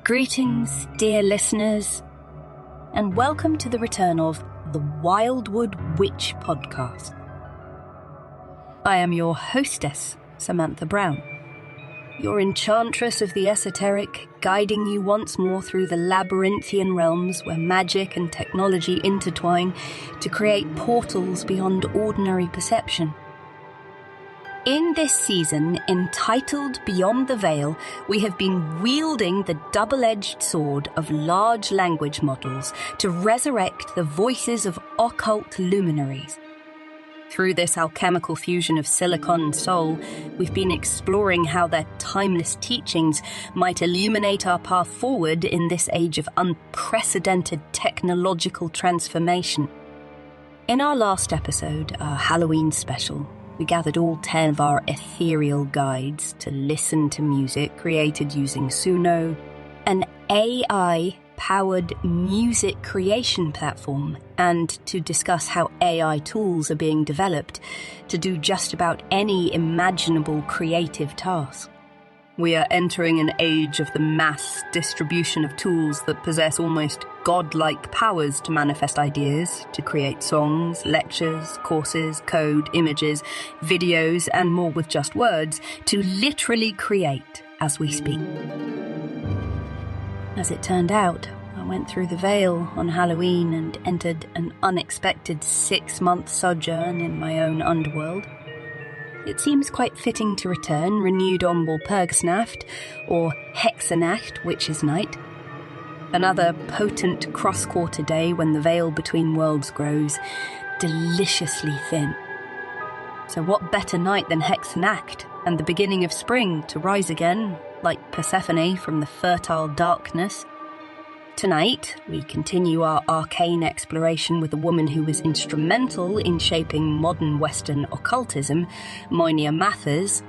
Greetings, dear listeners, and welcome to the return of the Wildwood Witch Podcast. I am your hostess, Samantha Brown, your enchantress of the esoteric, guiding you once more through the labyrinthian realms where magic and technology intertwine to create portals beyond ordinary perception. In this season, entitled Beyond the Veil, we have been wielding the double-edged sword of large language models to resurrect the voices of occult luminaries. Through this alchemical fusion of silicon and soul, we've been exploring how their timeless teachings might illuminate our path forward in this age of unprecedented technological transformation. In our last episode, our Halloween special, we gathered all 10 of our ethereal guides to listen to music created using Suno, an AI-powered music creation platform, and to discuss how AI tools are being developed to do just about any imaginable creative task. We are entering an age of the mass distribution of tools that possess almost godlike powers to manifest ideas, to create songs, lectures, courses, code, images, videos, and more with just words, to literally create as we speak. As it turned out, I went through the veil on Halloween and entered an unexpected 6-month sojourn in my own underworld. It seems quite fitting to return, renewed on Walpurgisnacht, or Hexanacht, Witch's Night. Another potent cross-quarter day when the veil between worlds grows deliciously thin. So what better night than Hexanacht and the beginning of spring to rise again, like Persephone from the fertile darkness? Tonight, we continue our arcane exploration with a woman who was instrumental in shaping modern Western occultism, Moina Mathers.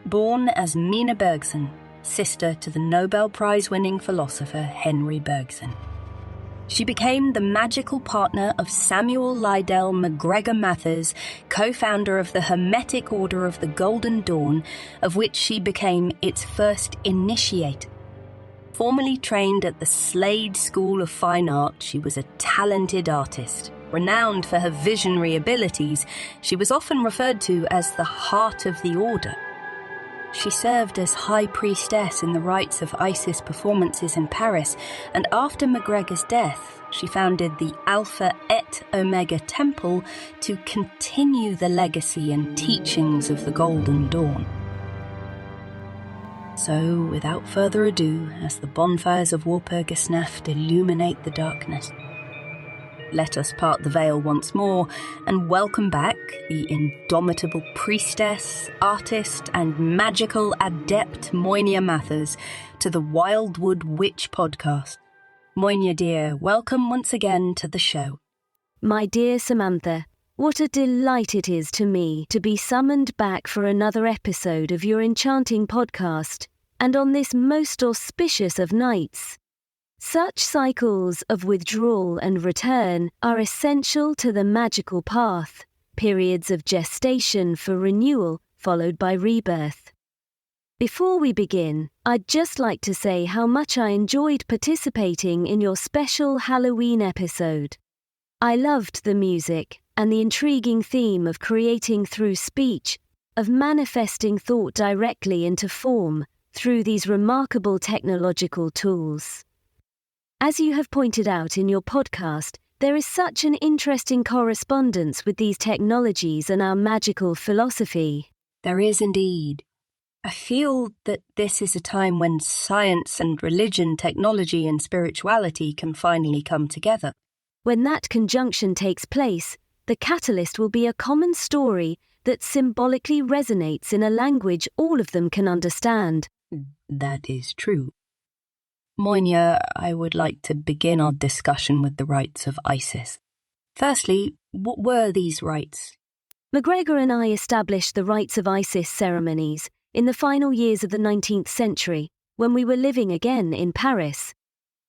Born as Mina Bergson, sister to the Nobel Prize-winning philosopher Henry Bergson. She became the magical partner of Samuel Lydell MacGregor Mathers, co-founder of the Hermetic Order of the Golden Dawn, of which she became its first initiator. Formerly trained at the Slade School of Fine Art, she was a talented artist. Renowned for her visionary abilities, she was often referred to as the heart of the order. She served as high priestess in the rites of Isis performances in Paris, and after MacGregor's death, she founded the Alpha et Omega Temple to continue the legacy and teachings of the Golden Dawn. So, without further ado, as the bonfires of Walpurgisnacht illuminate the darkness, let us part the veil once more and welcome back the indomitable priestess, artist, and magical adept Moina Mathers to the Wildwood Witch Podcast. Moina dear, welcome once again to the show. My dear Samantha, what a delight it is to me to be summoned back for another episode of your enchanting podcast, and on this most auspicious of nights. Such cycles of withdrawal and return are essential to the magical path, periods of gestation for renewal followed by rebirth. Before we begin, I'd just like to say how much I enjoyed participating in your special Halloween episode. I loved the music and the intriguing theme of creating through speech, of manifesting thought directly into form through these remarkable technological tools. As you have pointed out in your podcast, there is such an interesting correspondence with these technologies and our magical philosophy. There is indeed. I feel that this is a time when science and religion, technology and spirituality can finally come together. When that conjunction takes place, the catalyst will be a common story that symbolically resonates in a language all of them can understand. That is true. Moina, I would like to begin our discussion with the rites of Isis. Firstly, what were these rites? MacGregor and I established the rites of Isis ceremonies in the final years of the 19th century, when we were living again in Paris.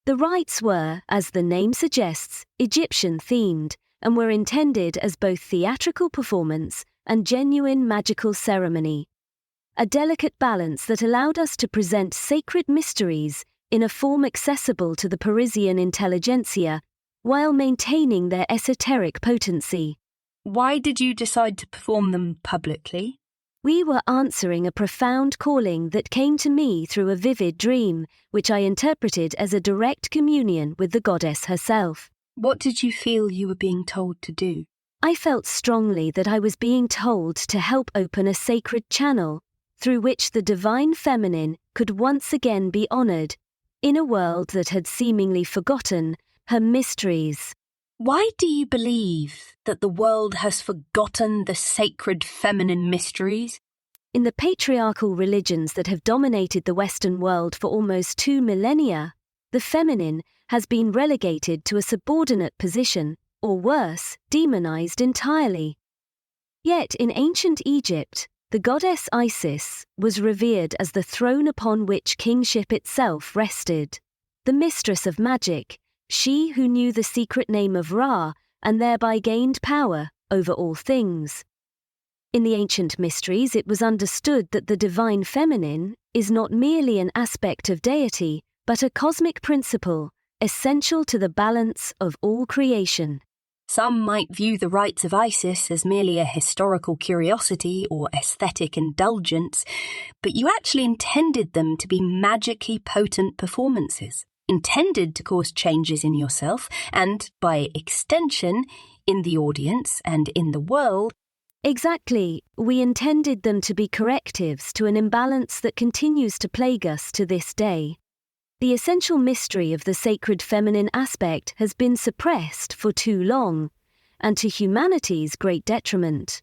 The rites were, as the name suggests, Egyptian-themed, and were intended as both theatrical performance and genuine magical ceremony. A delicate balance that allowed us to present sacred mysteries in a form accessible to the Parisian intelligentsia while maintaining their esoteric potency. Why did you decide to perform them publicly? We were answering a profound calling that came to me through a vivid dream, which I interpreted as a direct communion with the goddess herself. What did you feel you were being told to do? I felt strongly that I was being told to help open a sacred channel through which the divine feminine could once again be honored in a world that had seemingly forgotten her mysteries. Why do you believe that the world has forgotten the sacred feminine mysteries? In the patriarchal religions that have dominated the Western world for almost 2 millennia, the feminine has been relegated to a subordinate position, or worse, demonized entirely. Yet in ancient Egypt, the goddess Isis was revered as the throne upon which kingship itself rested, the mistress of magic, she who knew the secret name of Ra and thereby gained power over all things. In the ancient mysteries, it was understood that the divine feminine is not merely an aspect of deity, but a cosmic principle essential to the balance of all creation. Some might view the rites of Isis as merely a historical curiosity or aesthetic indulgence, but you actually intended them to be magically potent performances, intended to cause changes in yourself and, by extension, in the audience and in the world. Exactly, we intended them to be correctives to an imbalance that continues to plague us to this day. The essential mystery of the sacred feminine aspect has been suppressed for too long, and to humanity's great detriment.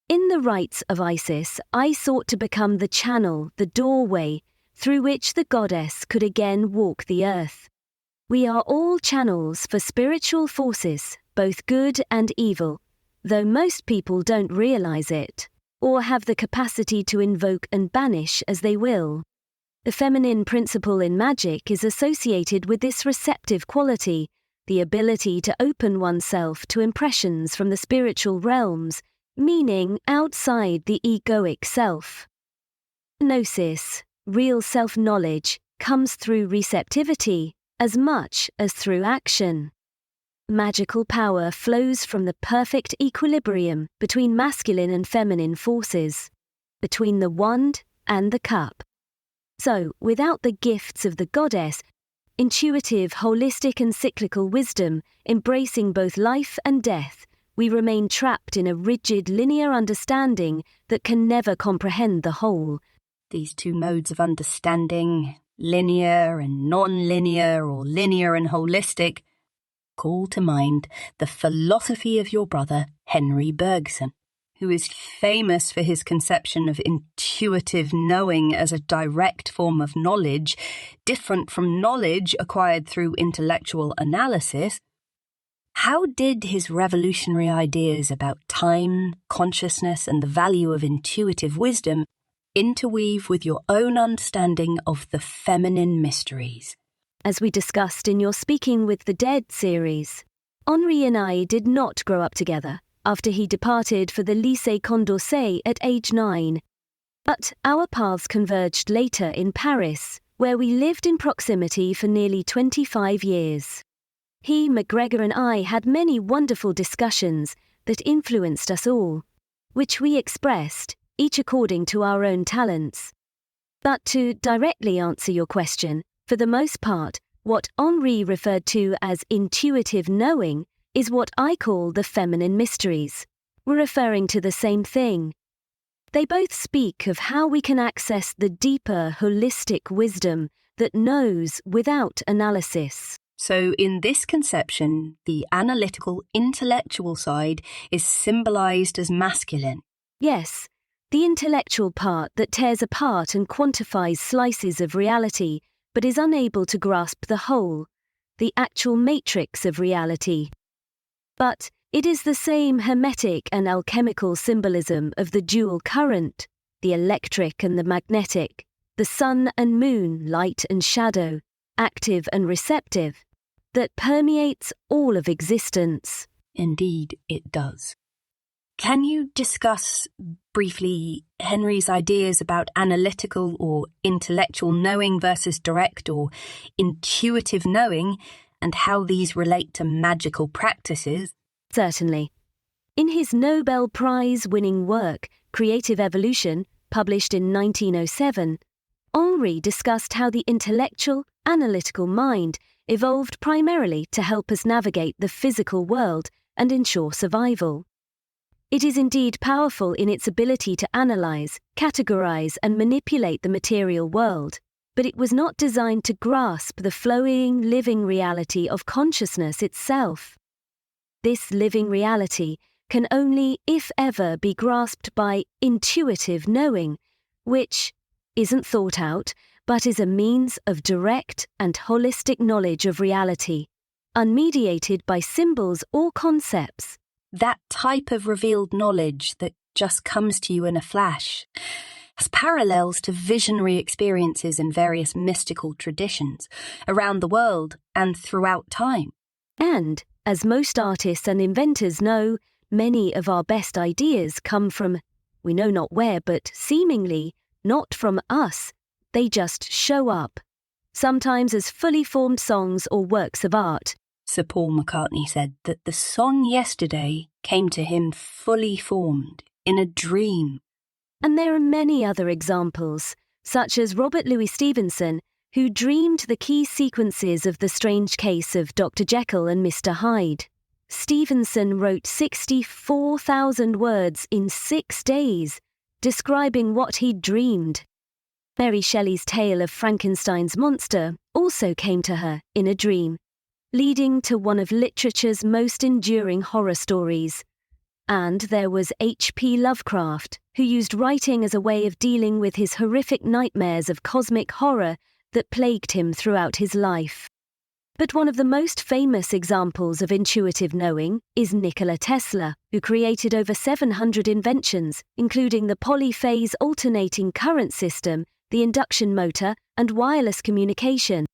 In the rites of Isis, I sought to become the channel, the doorway, through which the goddess could again walk the earth. We are all channels for spiritual forces, both good and evil, though most people don't realize it, or have the capacity to invoke and banish as they will. The feminine principle in magic is associated with this receptive quality, the ability to open oneself to impressions from the spiritual realms, meaning outside the egoic self. Gnosis, real self-knowledge, comes through receptivity as much as through action. Magical power flows from the perfect equilibrium between masculine and feminine forces, between the wand and the cup. So, without the gifts of the goddess, intuitive, holistic and cyclical wisdom, embracing both life and death, we remain trapped in a rigid, linear understanding that can never comprehend the whole. These two modes of understanding, linear and non-linear or linear and holistic, call to mind the philosophy of your brother Henry Bergson, who is famous for his conception of intuitive knowing as a direct form of knowledge, different from knowledge acquired through intellectual analysis. How did his revolutionary ideas about time, consciousness, and the value of intuitive wisdom interweave with your own understanding of the feminine mysteries? As we discussed in your Speaking with the Dead series, Henri and I did not grow up together after he departed for the Lycée Condorcet at age 9. But our paths converged later in Paris, where we lived in proximity for nearly 25 years. He, McGregor and I had many wonderful discussions that influenced us all, which we expressed, each according to our own talents. But to directly answer your question, for the most part, what Henri referred to as intuitive knowing is what I call the feminine mysteries. We're referring to the same thing. They both speak of how we can access the deeper, holistic wisdom that knows without analysis. So in this conception, the analytical, intellectual side is symbolized as masculine. Yes, the intellectual part that tears apart and quantifies slices of reality, but is unable to grasp the whole, the actual matrix of reality. But it is the same hermetic and alchemical symbolism of the dual current, the electric and the magnetic, the sun and moon, light and shadow, active and receptive, that permeates all of existence. Indeed, it does. Can you discuss briefly Henry's ideas about analytical or intellectual knowing versus direct or intuitive knowing, and how these relate to magical practices? Certainly. In his Nobel Prize-winning work, Creative Evolution, published in 1907, Henry discussed how the intellectual, analytical mind evolved primarily to help us navigate the physical world and ensure survival. It is indeed powerful in its ability to analyze, categorize, and manipulate the material world, but it was not designed to grasp the flowing, living reality of consciousness itself. This living reality can only, if ever, be grasped by intuitive knowing, which isn't thought out, but is a means of direct and holistic knowledge of reality, unmediated by symbols or concepts. That type of revealed knowledge that just comes to you in a flash has parallels to visionary experiences in various mystical traditions around the world and throughout time. And, as most artists and inventors know, many of our best ideas come from, we know not where, but seemingly not from us. They just show up, sometimes as fully formed songs or works of art. Sir Paul McCartney said that the song Yesterday came to him fully formed, in a dream. And there are many other examples, such as Robert Louis Stevenson, who dreamed the key sequences of The Strange Case of Dr. Jekyll and Mr. Hyde. Stevenson wrote 64,000 words in 6 days, describing what he'd dreamed. Mary Shelley's tale of Frankenstein's monster also came to her in a dream, leading to one of literature's most enduring horror stories. And there was H.P. Lovecraft, who used writing as a way of dealing with his horrific nightmares of cosmic horror that plagued him throughout his life. But one of the most famous examples of intuitive knowing is Nikola Tesla, who created over 700 inventions, including the polyphase alternating current system, the induction motor, and wireless communication.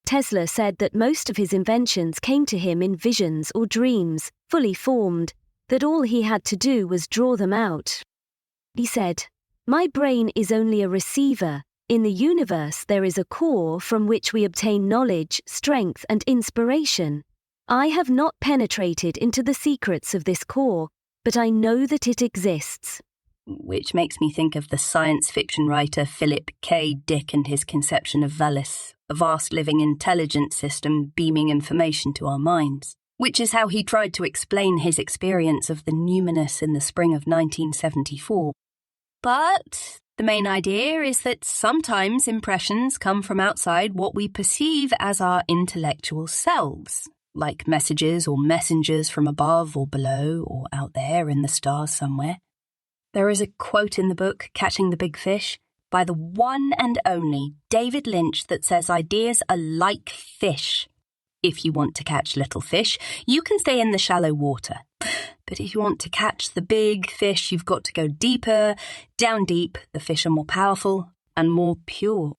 Tesla said that most of his inventions came to him in visions or dreams, fully formed, that all he had to do was draw them out. He said, "My brain is only a receiver. In the universe there is a core from which we obtain knowledge, strength, and inspiration. I have not penetrated into the secrets of this core, but I know that it exists." Which makes me think of the science fiction writer Philip K. Dick and his conception of Valis, a vast living intelligence system beaming information to our minds, which is how he tried to explain his experience of the numinous in the spring of 1974. But the main idea is that sometimes impressions come from outside what we perceive as our intellectual selves, like messages or messengers from above or below or out there in the stars somewhere. There is a quote in the book, Catching the Big Fish, by the one and only David Lynch that says ideas are like fish. If you want to catch little fish, you can stay in the shallow water. But if you want to catch the big fish, you've got to go deeper, down deep. The fish are more powerful and more pure.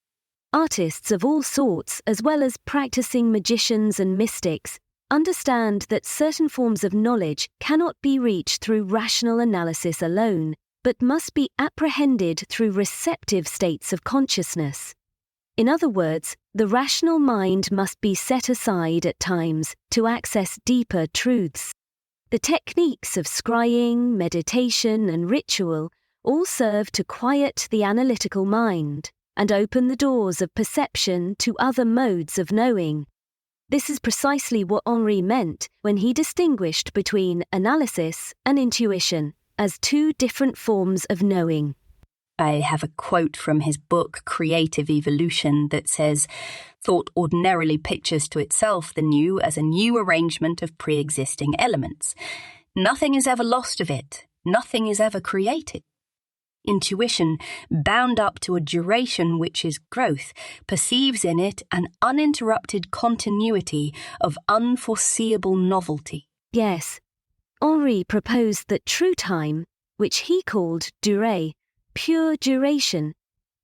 Artists of all sorts, as well as practicing magicians and mystics, understand that certain forms of knowledge cannot be reached through rational analysis alone, but must be apprehended through receptive states of consciousness. In other words, the rational mind must be set aside at times to access deeper truths. The techniques of scrying, meditation, and ritual all serve to quiet the analytical mind and open the doors of perception to other modes of knowing. This is precisely what Henry meant when he distinguished between analysis and intuition as two different forms of knowing. I have a quote from his book, Creative Evolution, that says, "Thought ordinarily pictures to itself the new as a new arrangement of pre-existing elements. Nothing is ever lost of it. Nothing is ever created. Intuition, bound up to a duration which is growth, perceives in it an uninterrupted continuity of unforeseeable novelty." Yes, Henry proposed that true time, which he called durée, pure duration,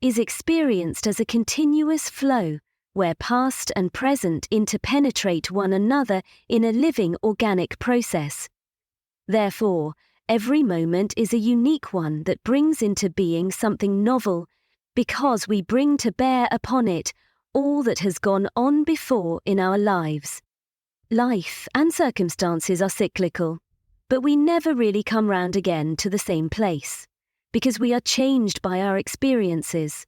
is experienced as a continuous flow where past and present interpenetrate one another in a living organic process. Therefore, Every moment is a unique one that brings into being something novel, because we bring to bear upon it all that has gone on before in our lives. Life and circumstances are cyclical, but we never really come round again to the same place, because we are changed by our experiences.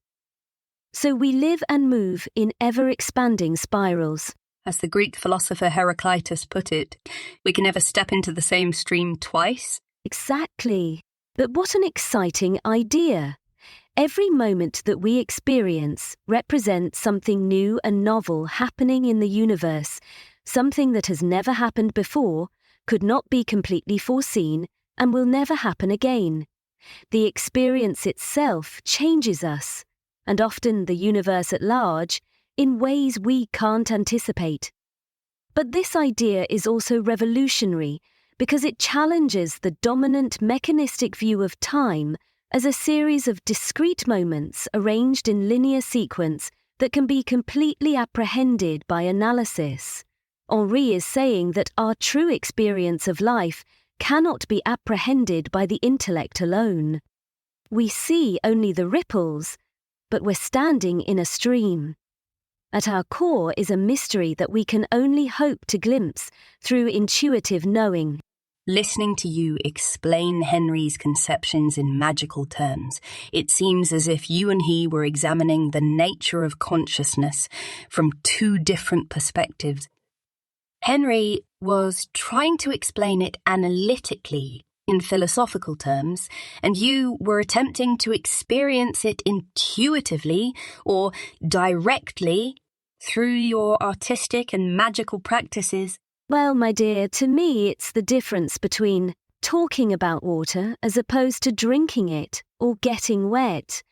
So we live and move in ever-expanding spirals. As the Greek philosopher Heraclitus put it, we can never step into the same stream twice. Exactly. But what an exciting idea! Every moment that we experience represents something new and novel happening in the universe, something that has never happened before, could not be completely foreseen, and will never happen again. The experience itself changes us, and often the universe at large, in ways we can't anticipate. But this idea is also revolutionary because it challenges the dominant mechanistic view of time as a series of discrete moments arranged in linear sequence that can be completely apprehended by analysis. Henri is saying that our true experience of life cannot be apprehended by the intellect alone. We see only the ripples, but we're standing in a stream. At our core is a mystery that we can only hope to glimpse through intuitive knowing. Listening to you explain Henry's conceptions in magical terms, it seems as if you and he were examining the nature of consciousness from two different perspectives. Henry was trying to explain it analytically in philosophical terms, and you were attempting to experience it intuitively or directly through your artistic and magical practices. Well, my dear, to me it's the difference between talking about water as opposed to drinking it or getting wet.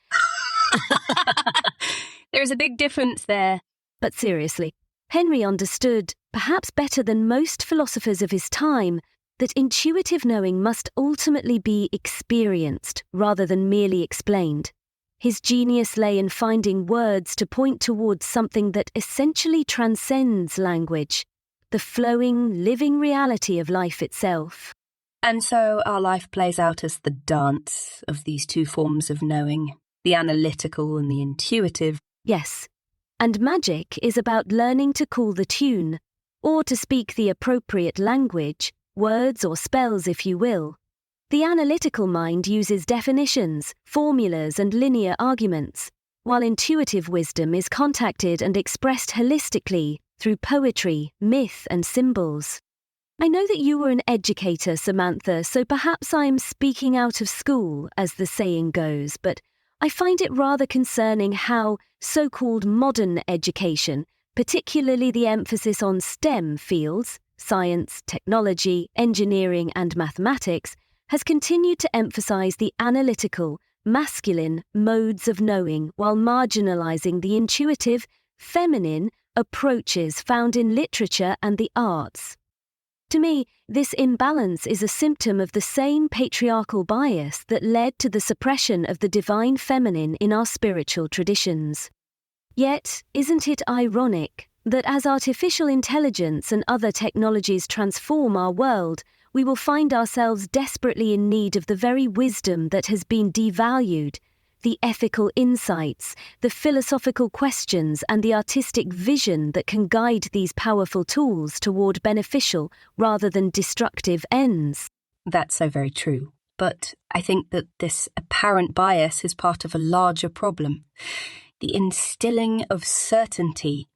There's a big difference there. But seriously, Henry understood, perhaps better than most philosophers of his time, that intuitive knowing must ultimately be experienced rather than merely explained. His genius lay in finding words to point towards something that essentially transcends language, the flowing, living reality of life itself. And so our life plays out as the dance of these two forms of knowing, the analytical and the intuitive. Yes, and magic is about learning to call the tune, or to speak the appropriate language, words or spells if you will. The analytical mind uses definitions, formulas and linear arguments, while intuitive wisdom is contacted and expressed holistically through poetry, myth and symbols. I know that you were an educator, Samantha, so perhaps I am speaking out of school, as the saying goes, but I find it rather concerning how so-called modern education, particularly the emphasis on STEM fields, science, technology, engineering and mathematics, has continued to emphasize the analytical, masculine modes of knowing while marginalizing the intuitive, feminine approaches found in literature and the arts. To me, this imbalance is a symptom of the same patriarchal bias that led to the suppression of the divine feminine in our spiritual traditions. Yet, isn't it ironic that as artificial intelligence and other technologies transform our world, we will find ourselves desperately in need of the very wisdom that has been devalued, the ethical insights, the philosophical questions and the artistic vision that can guide these powerful tools toward beneficial rather than destructive ends. That's so very true. But I think that this apparent bias is part of a larger problem. The instilling of certainty.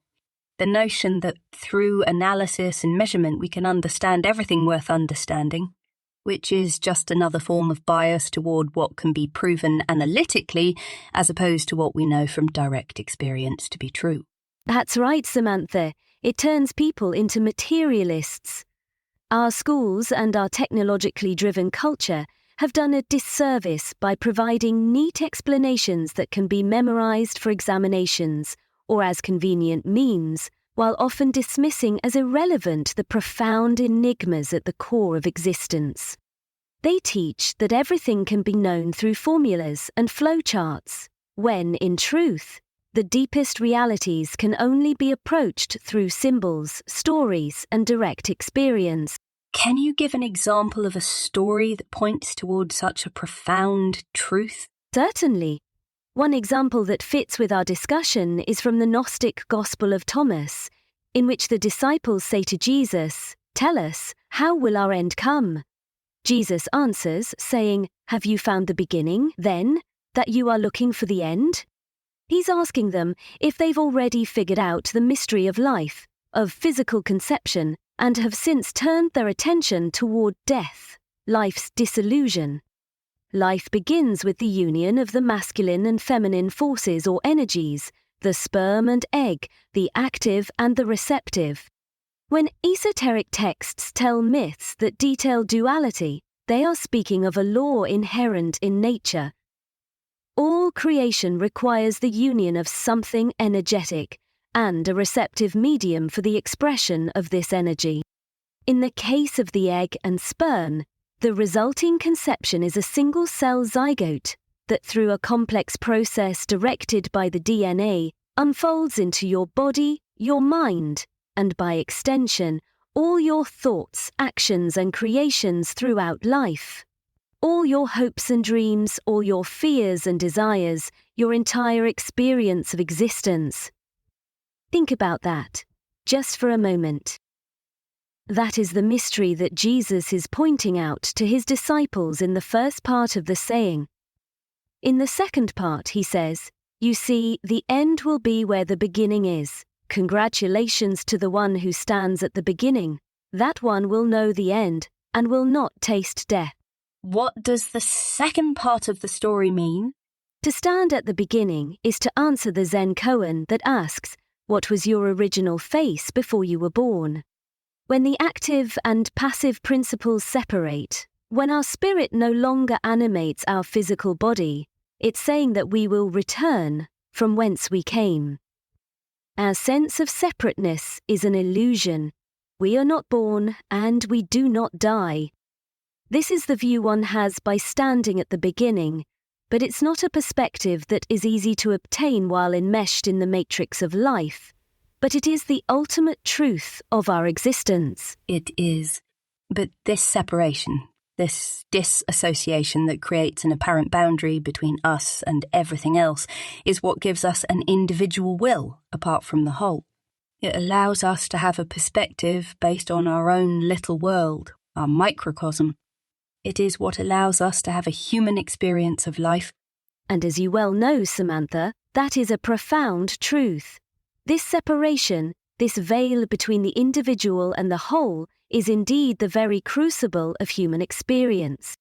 The notion that through analysis and measurement we can understand everything worth understanding, which is just another form of bias toward what can be proven analytically as opposed to what we know from direct experience to be true. That's right, Samantha. It turns people into materialists. Our schools and our technologically driven culture have done a disservice by providing neat explanations that can be memorized for examinations or as convenient means, while often dismissing as irrelevant the profound enigmas at the core of existence. They teach that everything can be known through formulas and flowcharts, when, in truth, the deepest realities can only be approached through symbols, stories, and direct experience. Can you give an example of a story that points towards such a profound truth? Certainly. One example that fits with our discussion is from the Gnostic Gospel of Thomas, in which the disciples say to Jesus, "Tell us, how will our end come?" Jesus answers, saying, "Have you found the beginning, then, that you are looking for the end?" He's asking them if they've already figured out the mystery of life, of physical conception, and have since turned their attention toward death, life's disillusion. Life begins with the union of the masculine and feminine forces or energies, the sperm and egg, the active and the receptive. When esoteric texts tell myths that detail duality, they are speaking of a law inherent in nature. All creation requires the union of something energetic and a receptive medium for the expression of this energy. In the case of the egg and sperm, the resulting conception is a single-cell zygote that, through a complex process directed by the DNA, unfolds into your body, your mind, and by extension, all your thoughts, actions, and creations throughout life. All your hopes and dreams, all your fears and desires, your entire experience of existence. Think about that, just for a moment. That is the mystery that Jesus is pointing out to his disciples in the first part of the saying. In the second part, he says, "You see, the end will be where the beginning is. Congratulations to the one who stands at the beginning. That one will know the end and will not taste death." What does the second part of the story mean? To stand at the beginning is to answer the Zen koan that asks, what was your original face before you were born? When the active and passive principles separate, when our spirit no longer animates our physical body, it's saying that we will return from whence we came. Our sense of separateness is an illusion. We are not born and we do not die. This is the view one has by standing at the beginning, but it's not a perspective that is easy to obtain while enmeshed in the matrix of life. But it is the ultimate truth of our existence. It is. But this separation, this disassociation that creates an apparent boundary between us and everything else, is what gives us an individual will apart from the whole. It allows us to have a perspective based on our own little world, our microcosm. It is what allows us to have a human experience of life. And as you well know, Samantha, that is a profound truth. This separation, this veil between the individual and the whole, is indeed the very crucible of human experience.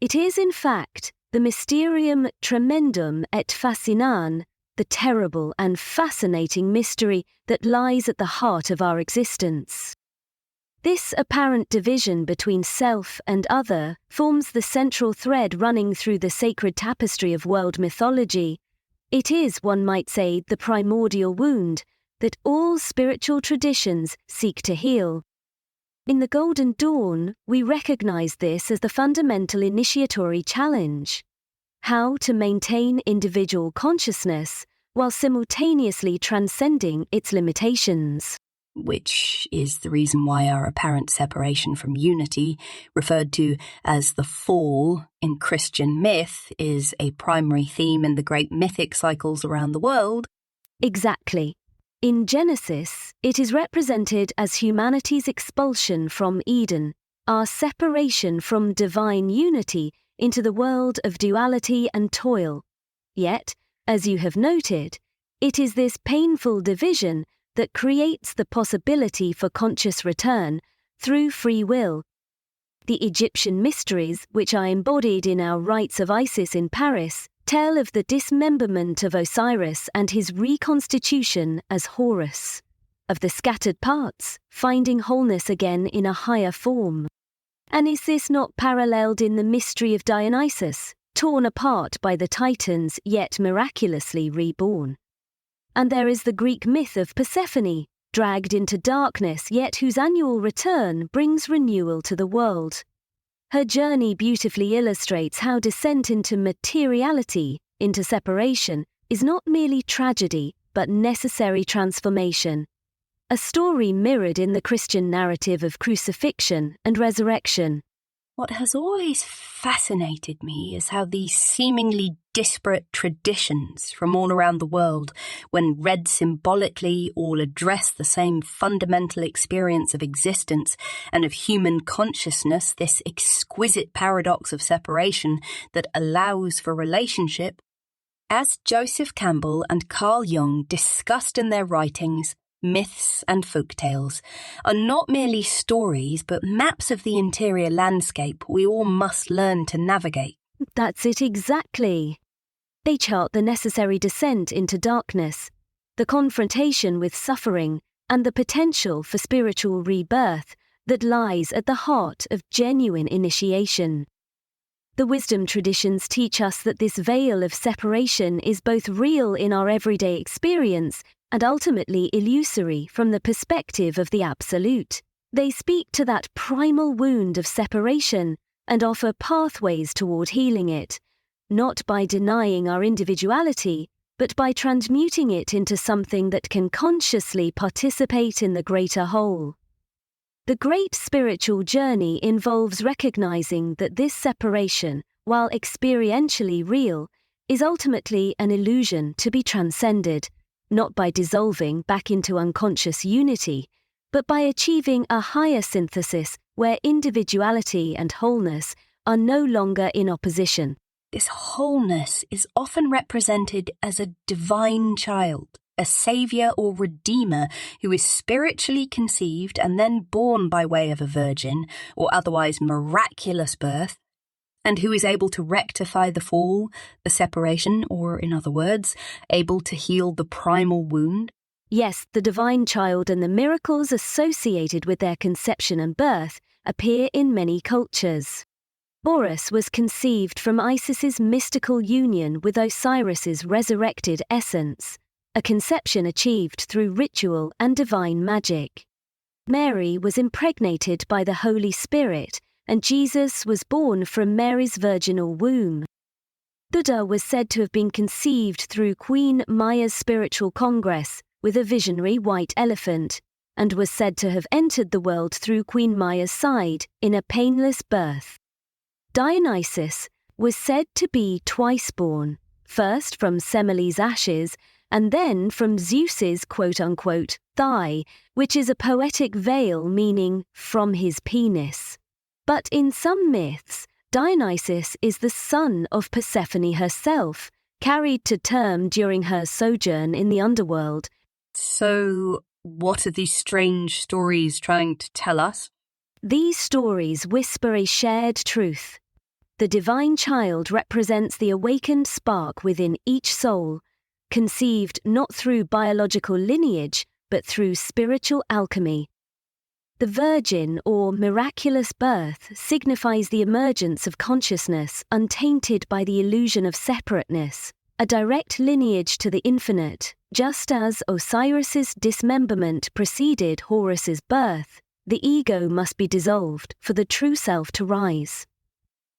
It is, in fact, the mysterium tremendum et fascinans, the terrible and fascinating mystery that lies at the heart of our existence. This apparent division between self and other forms the central thread running through the sacred tapestry of world mythology. It is, one might say, the primordial wound that all spiritual traditions seek to heal. In the Golden Dawn, we recognize this as the fundamental initiatory challenge: how to maintain individual consciousness while simultaneously transcending its limitations. Which is the reason why our apparent separation from unity, referred to as the fall in Christian myth, is a primary theme in the great mythic cycles around the world. Exactly. In Genesis, it is represented as humanity's expulsion from Eden, our separation from divine unity into the world of duality and toil. Yet, as you have noted, it is this painful division that creates the possibility for conscious return through free will. The Egyptian mysteries, which are embodied in our rites of Isis in Paris, tell of the dismemberment of Osiris and his reconstitution as Horus, of the scattered parts finding wholeness again in a higher form. And is this not paralleled in the mystery of Dionysus, torn apart by the Titans yet miraculously reborn? And there is the Greek myth of Persephone, dragged into darkness yet whose annual return brings renewal to the world. Her journey beautifully illustrates how descent into materiality, into separation, is not merely tragedy, but necessary transformation. a story mirrored in the Christian narrative of crucifixion and resurrection. What has always fascinated me is how these seemingly disparate traditions from all around the world, when read symbolically, all address the same fundamental experience of existence and of human consciousness, this exquisite paradox of separation that allows for relationship. As Joseph Campbell and Carl Jung discussed in their writings, myths and folktales are not merely stories but maps of the interior landscape we all must learn to navigate. That's it exactly. They chart the necessary descent into darkness, the confrontation with suffering, and the potential for spiritual rebirth that lies at the heart of genuine initiation. The wisdom traditions teach us that this veil of separation is both real in our everyday experience and ultimately illusory from the perspective of the absolute. They speak to that primal wound of separation and offer pathways toward healing it, not by denying our individuality, but by transmuting it into something that can consciously participate in the greater whole. The great spiritual journey involves recognizing that this separation, while experientially real, is ultimately an illusion to be transcended, not by dissolving back into unconscious unity, but by achieving a higher synthesis where individuality and wholeness are no longer in opposition. This wholeness is often represented as a divine child, a saviour or redeemer who is spiritually conceived and then born by way of a virgin or otherwise miraculous birth, and who is able to rectify the fall, the separation, or, in other words, able to heal the primal wound. Yes, the divine child and the miracles associated with their conception and birth appear in many cultures. Horus was conceived from Isis's mystical union with Osiris's resurrected essence, a conception achieved through ritual and divine magic. Mary was impregnated by the Holy Spirit, and Jesus was born from Mary's virginal womb. Buddha was said to have been conceived through Queen Maya's spiritual congress with a visionary white elephant, and was said to have entered the world through Queen Maya's side in a painless birth. Dionysus was said to be twice born, first from Semele's ashes, and then from Zeus's quote-unquote thigh, which is a poetic veil meaning from his penis. But in some myths, Dionysus is the son of Persephone herself, carried to term during her sojourn in the underworld. So, what are these strange stories trying to tell us? These stories whisper a shared truth. The divine child represents the awakened spark within each soul, conceived not through biological lineage, but through spiritual alchemy. The virgin or miraculous birth signifies the emergence of consciousness untainted by the illusion of separateness, a direct lineage to the infinite. Just as Osiris's dismemberment preceded Horus's birth, the ego must be dissolved for the true self to rise.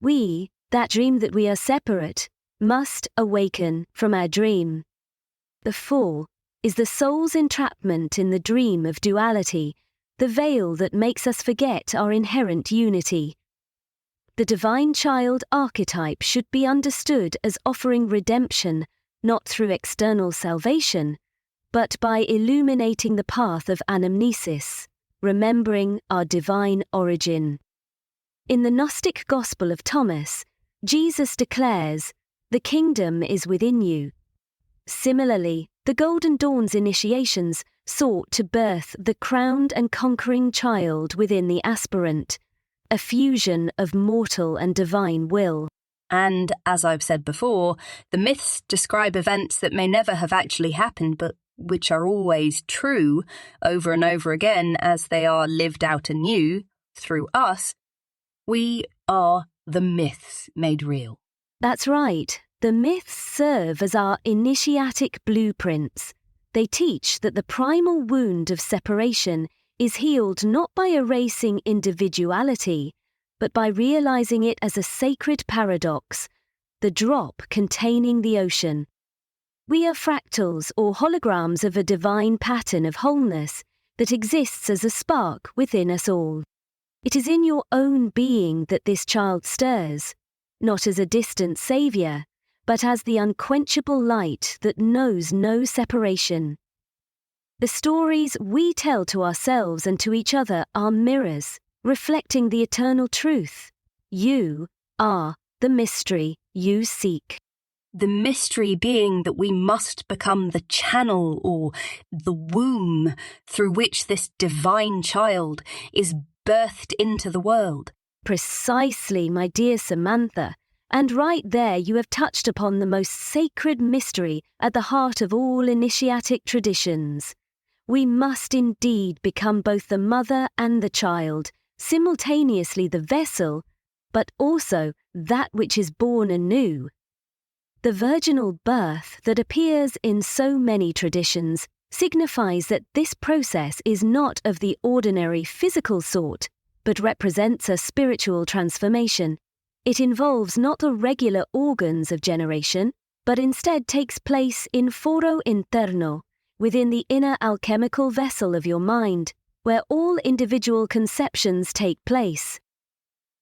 We, that dream that we are separate, must awaken from our dream. The fall is the soul's entrapment in the dream of duality, the veil that makes us forget our inherent unity. The divine child archetype should be understood as offering redemption, not through external salvation, but by illuminating the path of anamnesis, remembering our divine origin. In the Gnostic Gospel of Thomas, Jesus declares, "The kingdom is within you." Similarly, the Golden Dawn's initiations sought to birth the crowned and conquering child within the aspirant, a fusion of mortal and divine will. And, as I've said before, the myths describe events that may never have actually happened, but which are always true over and over again as they are lived out anew through us. We are the myths made real. That's right. The myths serve as our initiatic blueprints. They teach that the primal wound of separation is healed not by erasing individuality, but by realizing it as a sacred paradox, the drop containing the ocean. We are fractals or holograms of a divine pattern of wholeness, that exists as a spark within us all. It is in your own being that this child stirs, not as a distant saviour, but as the unquenchable light that knows no separation. The stories we tell to ourselves and to each other are mirrors, reflecting the eternal truth. You are the mystery you seek. The mystery being that we must become the channel or the womb through which this divine child is birthed into the world. Precisely, my dear Samantha. And right there you have touched upon the most sacred mystery at the heart of all initiatic traditions. We must indeed become both the mother and the child, simultaneously the vessel, but also that which is born anew. The virginal birth that appears in so many traditions signifies that this process is not of the ordinary physical sort, but represents a spiritual transformation. It involves not the regular organs of generation, but instead takes place in foro interno, within the inner alchemical vessel of your mind, where all individual conceptions take place.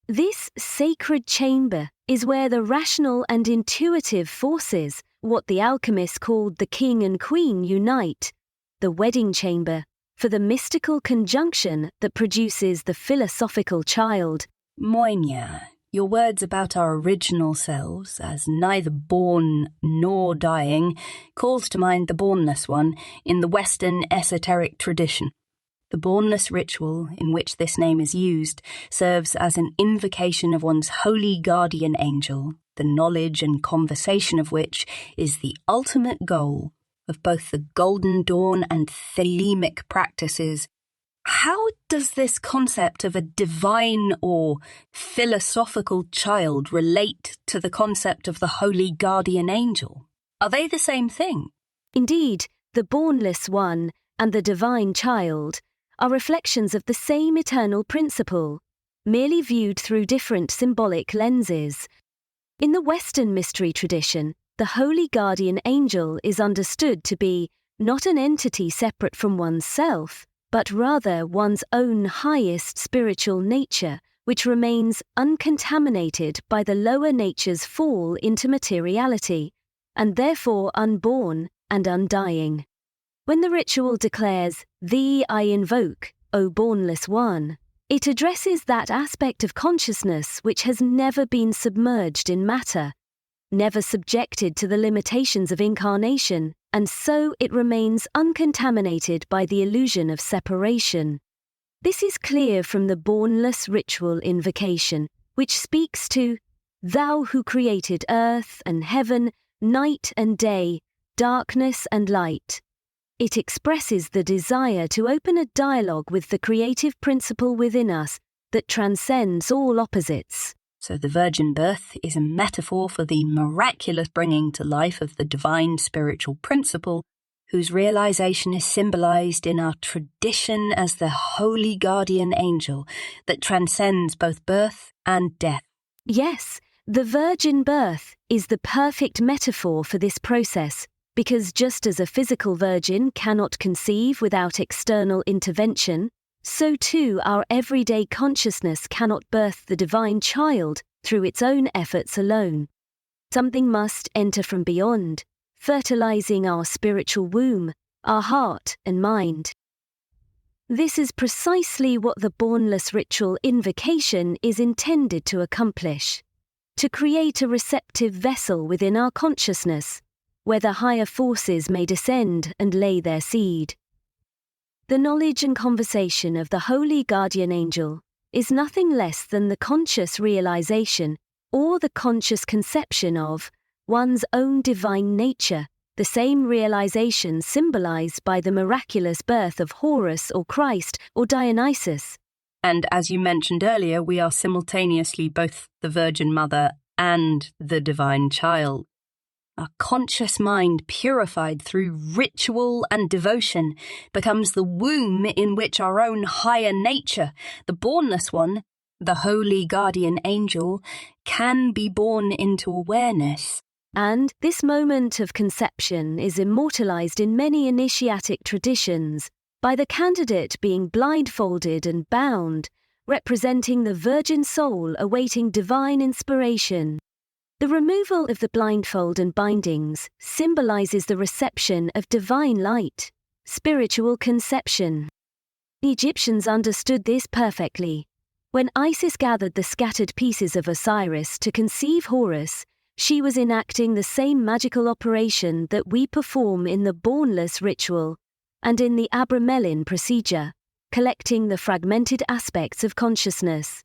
This sacred chamber is where the rational and intuitive forces, what the alchemists called the king and queen, unite, the wedding chamber, for the mystical conjunction that produces the philosophical child. Moina, your words about our original selves as neither born nor dying calls to mind the Bornless One in the Western esoteric tradition. The Bornless ritual, in which this name is used, serves as an invocation of one's holy guardian angel, the knowledge and conversation of which is the ultimate goal of both the Golden Dawn and Thelemic practices. How does this concept of a divine or philosophical child relate to the concept of the holy guardian angel? Are they the same thing? Indeed, the Bornless One and the divine child are reflections of the same eternal principle, merely viewed through different symbolic lenses. In the Western mystery tradition, the holy guardian angel is understood to be not an entity separate from oneself, but rather one's own highest spiritual nature, which remains uncontaminated by the lower nature's fall into materiality, and therefore unborn and undying. When the ritual declares, "Thee I invoke, O Bornless One," it addresses that aspect of consciousness which has never been submerged in matter, never subjected to the limitations of incarnation, and so it remains uncontaminated by the illusion of separation. This is clear from the Bornless ritual invocation, which speaks to "Thou who created earth and heaven, night and day, darkness and light." It expresses the desire to open a dialogue with the creative principle within us that transcends all opposites. So the virgin birth is a metaphor for the miraculous bringing to life of the divine spiritual principle, whose realization is symbolized in our tradition as the holy guardian angel that transcends both birth and death. Yes, the virgin birth is the perfect metaphor for this process, because just as a physical virgin cannot conceive without external intervention, so too our everyday consciousness cannot birth the divine child through its own efforts alone. Something must enter from beyond, fertilizing our spiritual womb, our heart and mind. This is precisely what the Bornless ritual invocation is intended to accomplish: to create a receptive vessel within our consciousness, where the higher forces may descend and lay their seed. The knowledge and conversation of the holy guardian angel is nothing less than the conscious realization or the conscious conception of one's own divine nature, the same realization symbolized by the miraculous birth of Horus or Christ or Dionysus. And as you mentioned earlier, we are simultaneously both the Virgin Mother and the divine child. Our conscious mind, purified through ritual and devotion, becomes the womb in which our own higher nature, the Bornless One, the holy guardian angel, can be born into awareness. And this moment of conception is immortalized in many initiatic traditions, by the candidate being blindfolded and bound, representing the virgin soul awaiting divine inspiration. The removal of the blindfold and bindings symbolizes the reception of divine light, spiritual conception. The Egyptians understood this perfectly. When Isis gathered the scattered pieces of Osiris to conceive Horus, she was enacting the same magical operation that we perform in the Bornless ritual and in the Abramelin procedure, collecting the fragmented aspects of consciousness.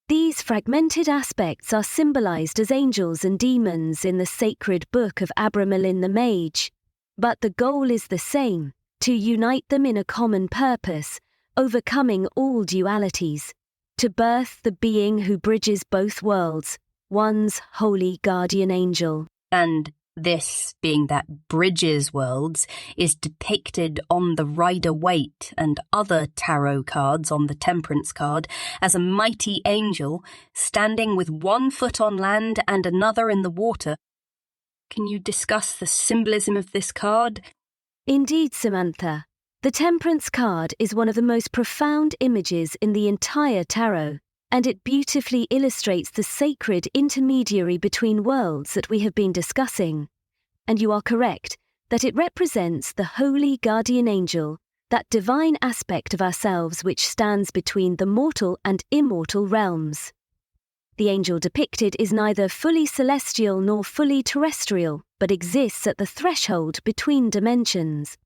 These fragmented aspects are symbolized as angels and demons in the sacred book of Abramelin the Mage, but the goal is the same, to unite them in a common purpose, overcoming all dualities, to birth the being who bridges both worlds, one's holy guardian angel. And this, being that bridges worlds, is depicted on the Rider-Waite and other tarot cards on the Temperance card as a mighty angel standing with one foot on land and another in the water. Can you discuss the symbolism of this card? Indeed, Samantha. The Temperance card is one of the most profound images in the entire tarot, and it beautifully illustrates the sacred intermediary between worlds that we have been discussing. And you are correct that it represents the holy guardian angel, that divine aspect of ourselves which stands between the mortal and immortal realms. The angel depicted is neither fully celestial nor fully terrestrial, but exists at the threshold between dimensions.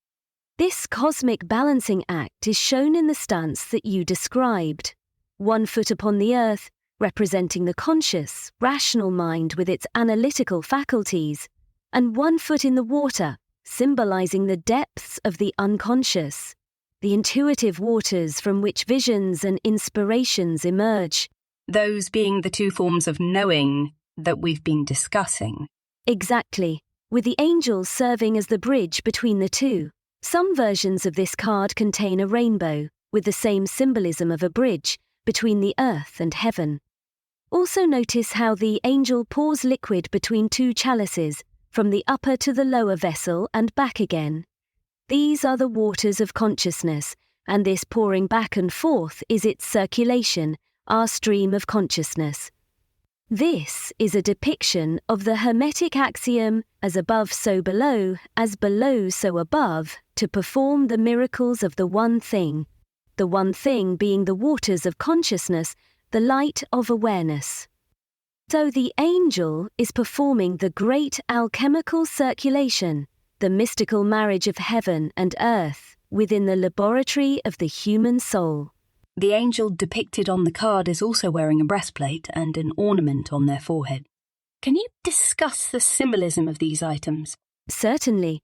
This cosmic balancing act is shown in the stance that you described. 1 foot upon the earth, representing the conscious, rational mind with its analytical faculties, and 1 foot in the water, symbolizing the depths of the unconscious, the intuitive waters from which visions and inspirations emerge. Those being the two forms of knowing that we've been discussing. Exactly, with the angels serving as the bridge between the two. Some versions of this card contain a rainbow, with the same symbolism of a bridge between the earth and heaven. Also notice how the angel pours liquid between two chalices, from the upper to the lower vessel and back again. These are the waters of consciousness, and this pouring back and forth is its circulation, our stream of consciousness. This is a depiction of the Hermetic axiom, as above so below, as below so above, to perform the miracles of the one thing being the waters of consciousness, the light of awareness. So the angel is performing the great alchemical circulation, the mystical marriage of heaven and earth, within the laboratory of the human soul. The angel depicted on the card is also wearing a breastplate and an ornament on their forehead. Can you discuss the symbolism of these items? Certainly.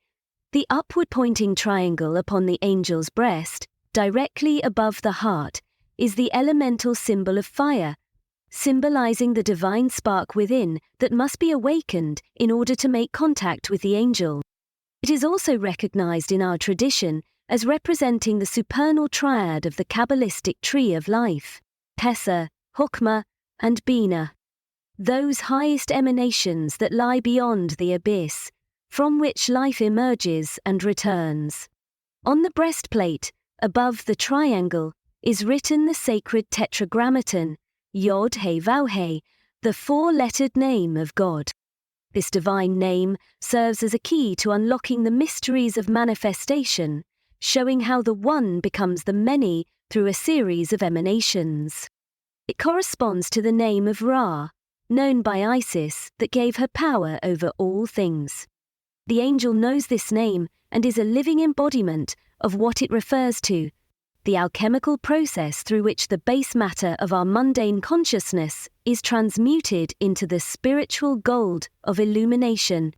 The upward-pointing triangle upon the angel's breast, directly above the heart, is the elemental symbol of fire, symbolizing the divine spark within that must be awakened in order to make contact with the angel. It is also recognized in our tradition as representing the supernal triad of the Kabbalistic tree of life, Kesser, Hokmah, and Bina, those highest emanations that lie beyond the abyss, from which life emerges and returns. On the breastplate, above the triangle, is written the sacred tetragrammaton, Yod He Vav He, the four-lettered name of God. This divine name serves as a key to unlocking the mysteries of manifestation, showing how the one becomes the many through a series of emanations. It corresponds to the name of Ra, known by Isis, that gave her power over all things. The angel knows this name and is a living embodiment of what it refers to, the alchemical process through which the base matter of our mundane consciousness is transmuted into the spiritual gold of illumination,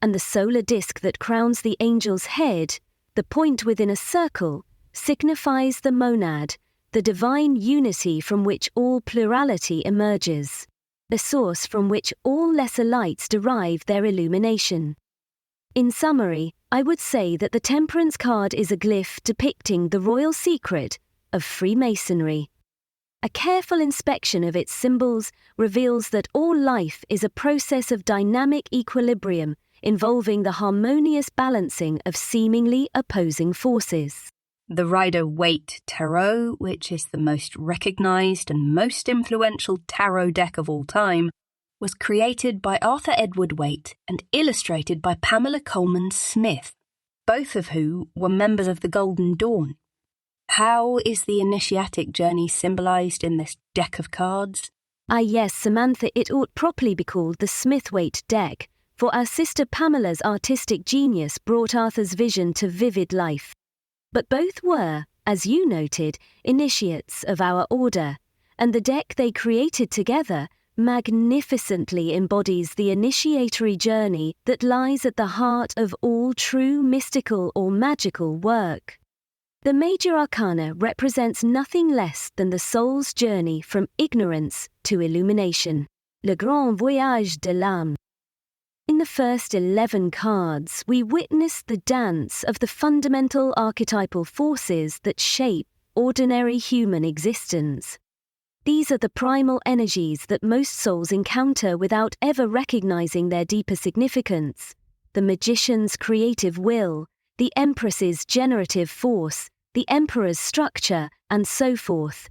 and the solar disk that crowns the angel's head, the point within a circle, signifies the monad, the divine unity from which all plurality emerges, the source from which all lesser lights derive their illumination. In summary, I would say that the Temperance card is a glyph depicting the royal secret of Freemasonry. A careful inspection of its symbols reveals that all life is a process of dynamic equilibrium involving the harmonious balancing of seemingly opposing forces. The Rider-Waite Tarot, which is the most recognised and most influential tarot deck of all time, was created by Arthur Edward Waite and illustrated by Pamela Coleman Smith, both of who were members of the Golden Dawn. How is the initiatic journey symbolised in this deck of cards? Yes, Samantha, it ought properly be called the Smith-Waite deck, for our sister Pamela's artistic genius brought Arthur's vision to vivid life. But both were, as you noted, initiates of our order, and the deck they created together magnificently embodies the initiatory journey that lies at the heart of all true mystical or magical work. The major arcana represents nothing less than the soul's journey from ignorance to illumination, le grand voyage de l'âme. In the first 11 cards, we witness the dance of the fundamental archetypal forces that shape ordinary human existence. These are the primal energies that most souls encounter without ever recognizing their deeper significance: the magician's creative will, the empress's generative force, the emperor's structure, and so forth.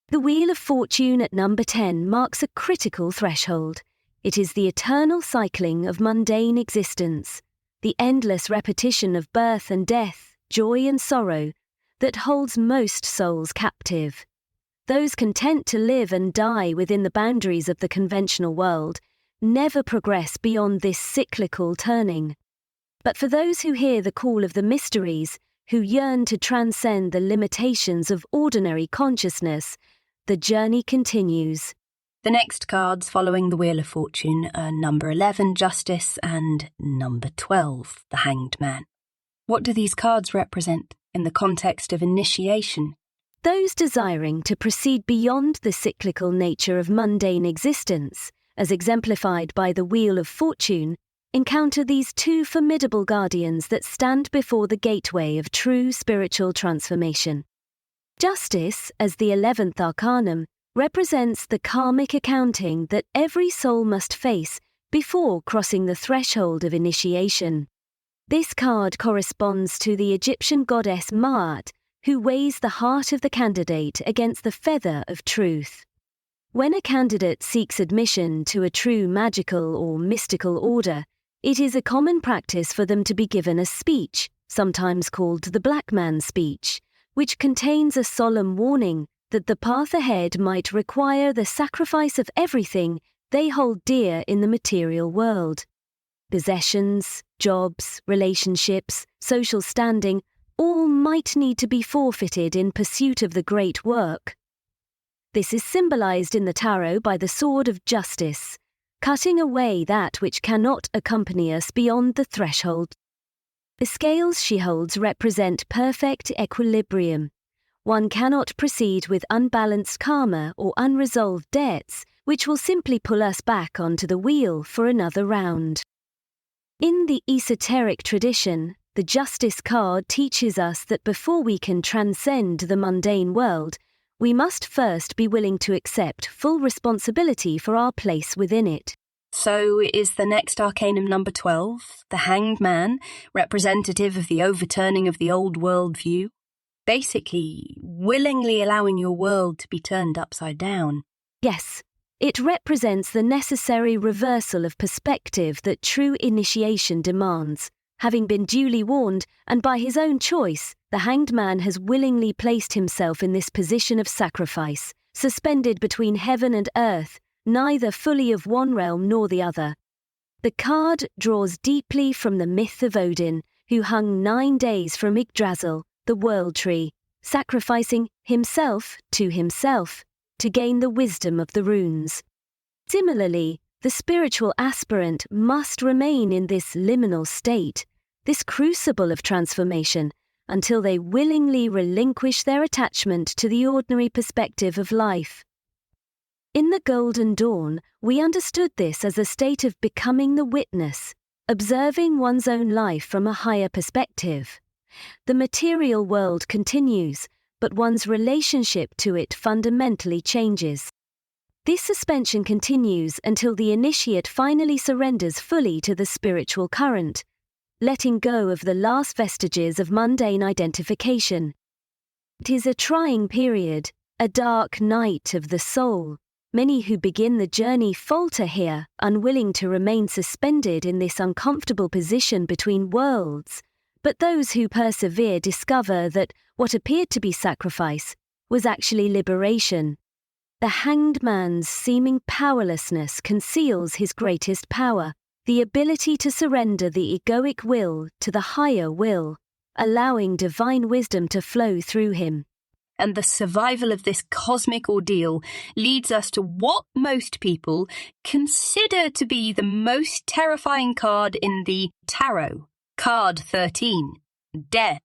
The Wheel of Fortune at number 10 marks a critical threshold. It is the eternal cycling of mundane existence, the endless repetition of birth and death, joy and sorrow, that holds most souls captive. Those content to live and die within the boundaries of the conventional world never progress beyond this cyclical turning. But for those who hear the call of the mysteries, who yearn to transcend the limitations of ordinary consciousness, the journey continues. The next cards following the Wheel of Fortune are number 11, Justice, and number 12, the Hanged Man. What do these cards represent in the context of initiation? Those desiring to proceed beyond the cyclical nature of mundane existence, as exemplified by the Wheel of Fortune, encounter these two formidable guardians that stand before the gateway of true spiritual transformation. Justice, as the 11th arcanum, represents the karmic accounting that every soul must face before crossing the threshold of initiation. This card corresponds to the Egyptian goddess Ma'at, who weighs the heart of the candidate against the feather of truth. When a candidate seeks admission to a true magical or mystical order, it is a common practice for them to be given a speech, sometimes called the Black Man speech, which contains a solemn warning that the path ahead might require the sacrifice of everything they hold dear in the material world. Possessions, jobs, relationships, social standing, all might need to be forfeited in pursuit of the great work. This is symbolized in the tarot by the sword of justice, cutting away that which cannot accompany us beyond the threshold. The scales she holds represent perfect equilibrium. One cannot proceed with unbalanced karma or unresolved debts, which will simply pull us back onto the wheel for another round. In the esoteric tradition, the Justice card teaches us that before we can transcend the mundane world, we must first be willing to accept full responsibility for our place within it. So is the next arcanum number 12, the Hanged Man, representative of the overturning of the old world view? Basically, willingly allowing your world to be turned upside down. Yes, it represents the necessary reversal of perspective that true initiation demands. Having been duly warned, and by his own choice, the Hanged Man has willingly placed himself in this position of sacrifice, suspended between heaven and earth, neither fully of one realm nor the other. The card draws deeply from the myth of Odin, who hung 9 days from Yggdrasil, the world tree, sacrificing himself to gain the wisdom of the runes. Similarly, the spiritual aspirant must remain in this liminal state, this crucible of transformation, until they willingly relinquish their attachment to the ordinary perspective of life. In the Golden Dawn, we understood this as a state of becoming the witness, observing one's own life from a higher perspective. The material world continues, but one's relationship to it fundamentally changes. This suspension continues until the initiate finally surrenders fully to the spiritual current, letting go of the last vestiges of mundane identification, It is a trying period, a dark night of the soul. Many who begin the journey falter here, unwilling to remain suspended in this uncomfortable position between worlds. But those who persevere discover that what appeared to be sacrifice was actually liberation. The hanged man's seeming powerlessness conceals his greatest power, the ability to surrender the egoic will to the higher will, allowing divine wisdom to flow through him. And the survival of this cosmic ordeal leads us to what most people consider to be the most terrifying card in the tarot, card 13, Death.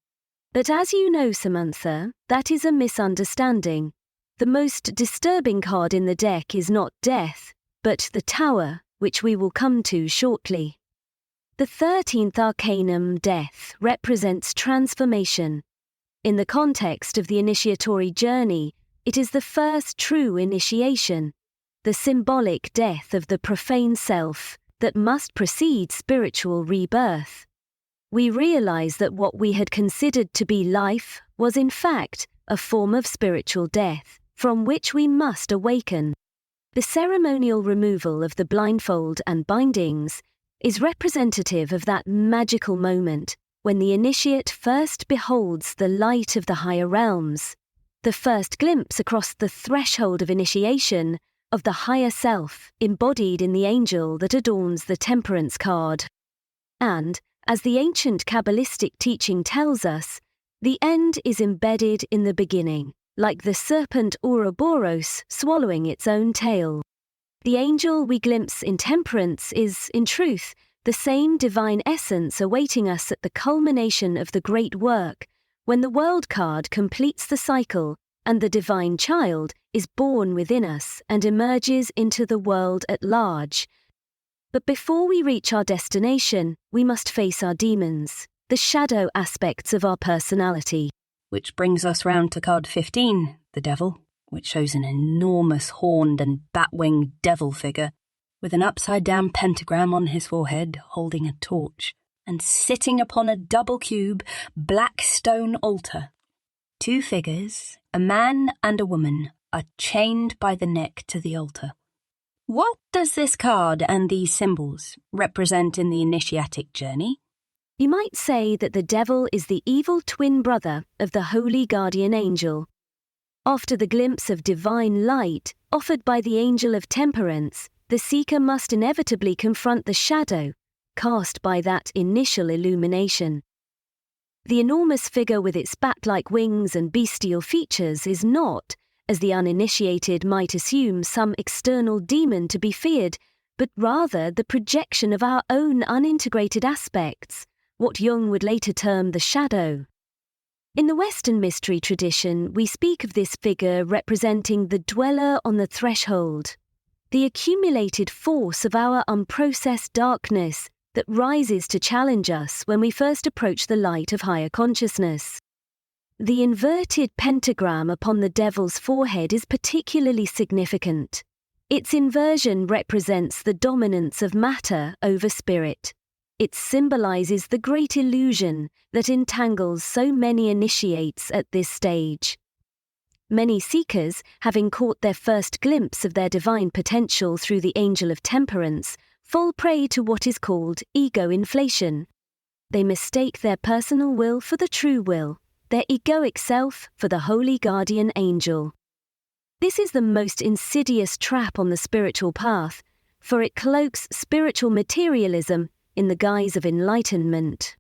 But as you know, Samantha, that is a misunderstanding. The most disturbing card in the deck is not Death, but the Tower, which we will come to shortly. The 13th arcanum, Death, represents transformation. In the context of the initiatory journey, it is the first true initiation, the symbolic death of the profane self that must precede spiritual rebirth. We realize that what we had considered to be life was in fact a form of spiritual death, from which we must awaken. The ceremonial removal of the blindfold and bindings is representative of that magical moment when the initiate first beholds the light of the higher realms, the first glimpse across the threshold of initiation of the higher self embodied in the angel that adorns the temperance card. And, as the ancient Kabbalistic teaching tells us, the end is embedded in the beginning, like the serpent Ouroboros swallowing its own tail. The angel we glimpse in temperance is, in truth, the same divine essence awaiting us at the culmination of the great work, when the world card completes the cycle and the divine child is born within us and emerges into the world at large. But before we reach our destination, we must face our demons, the shadow aspects of our personality. Which brings us round to card 15, the Devil, which shows an enormous horned and bat-winged devil figure, with an upside-down pentagram on his forehead, holding a torch, and sitting upon a double cube, black stone altar. Two figures, a man and a woman, are chained by the neck to the altar. What does this card and these symbols represent in the initiatic journey? You might say that the devil is the evil twin brother of the holy guardian angel. After the glimpse of divine light offered by the angel of temperance, the seeker must inevitably confront the shadow cast by that initial illumination. The enormous figure with its bat-like wings and bestial features is not, as the uninitiated might assume, some external demon to be feared, but rather the projection of our own unintegrated aspects, what Jung would later term the shadow. In the Western mystery tradition, we speak of this figure representing the dweller on the threshold, the accumulated force of our unprocessed darkness that rises to challenge us when we first approach the light of higher consciousness. The inverted pentagram upon the devil's forehead is particularly significant. Its inversion represents the dominance of matter over spirit. It symbolizes the great illusion that entangles so many initiates at this stage. Many seekers, having caught their first glimpse of their divine potential through the angel of temperance, fall prey to what is called ego inflation. They mistake their personal will for the true will, their egoic self for the holy guardian angel. This is the most insidious trap on the spiritual path, for it cloaks spiritual materialism in the guise of enlightenment.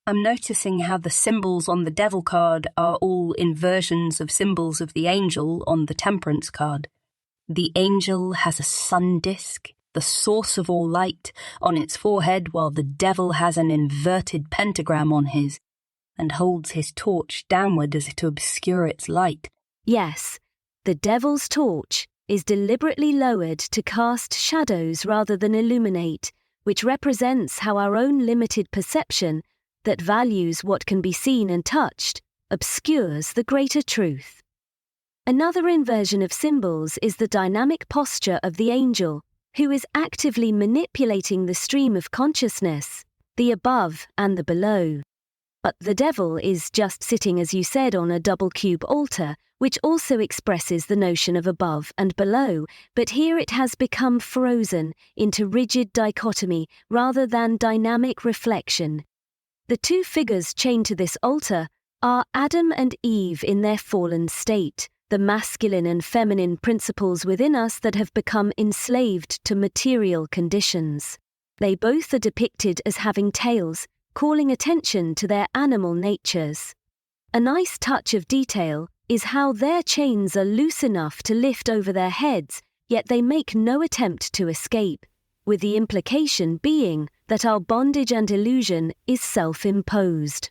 I'm noticing how the symbols on the Devil card are all inversions of symbols of the angel on the Temperance card. The angel has a sun disk, the source of all light, on its forehead, while the devil has an inverted pentagram on his, and holds his torch downward as if to obscure its light. Yes, the devil's torch is deliberately lowered to cast shadows rather than illuminate, which represents how our own limited perception that values what can be seen and touched obscures the greater truth. Another inversion of symbols is the dynamic posture of the angel, who is actively manipulating the stream of consciousness, the above and the below. But the devil is just sitting, as you said, on a double cube altar, which also expresses the notion of above and below, but here it has become frozen into rigid dichotomy rather than dynamic reflection. The two figures chained to this altar are Adam and Eve in their fallen state, the masculine and feminine principles within us that have become enslaved to material conditions. They both are depicted as having tails, calling attention to their animal natures. A nice touch of detail is how their chains are loose enough to lift over their heads, yet they make no attempt to escape, with the implication being that our bondage and illusion is self-imposed.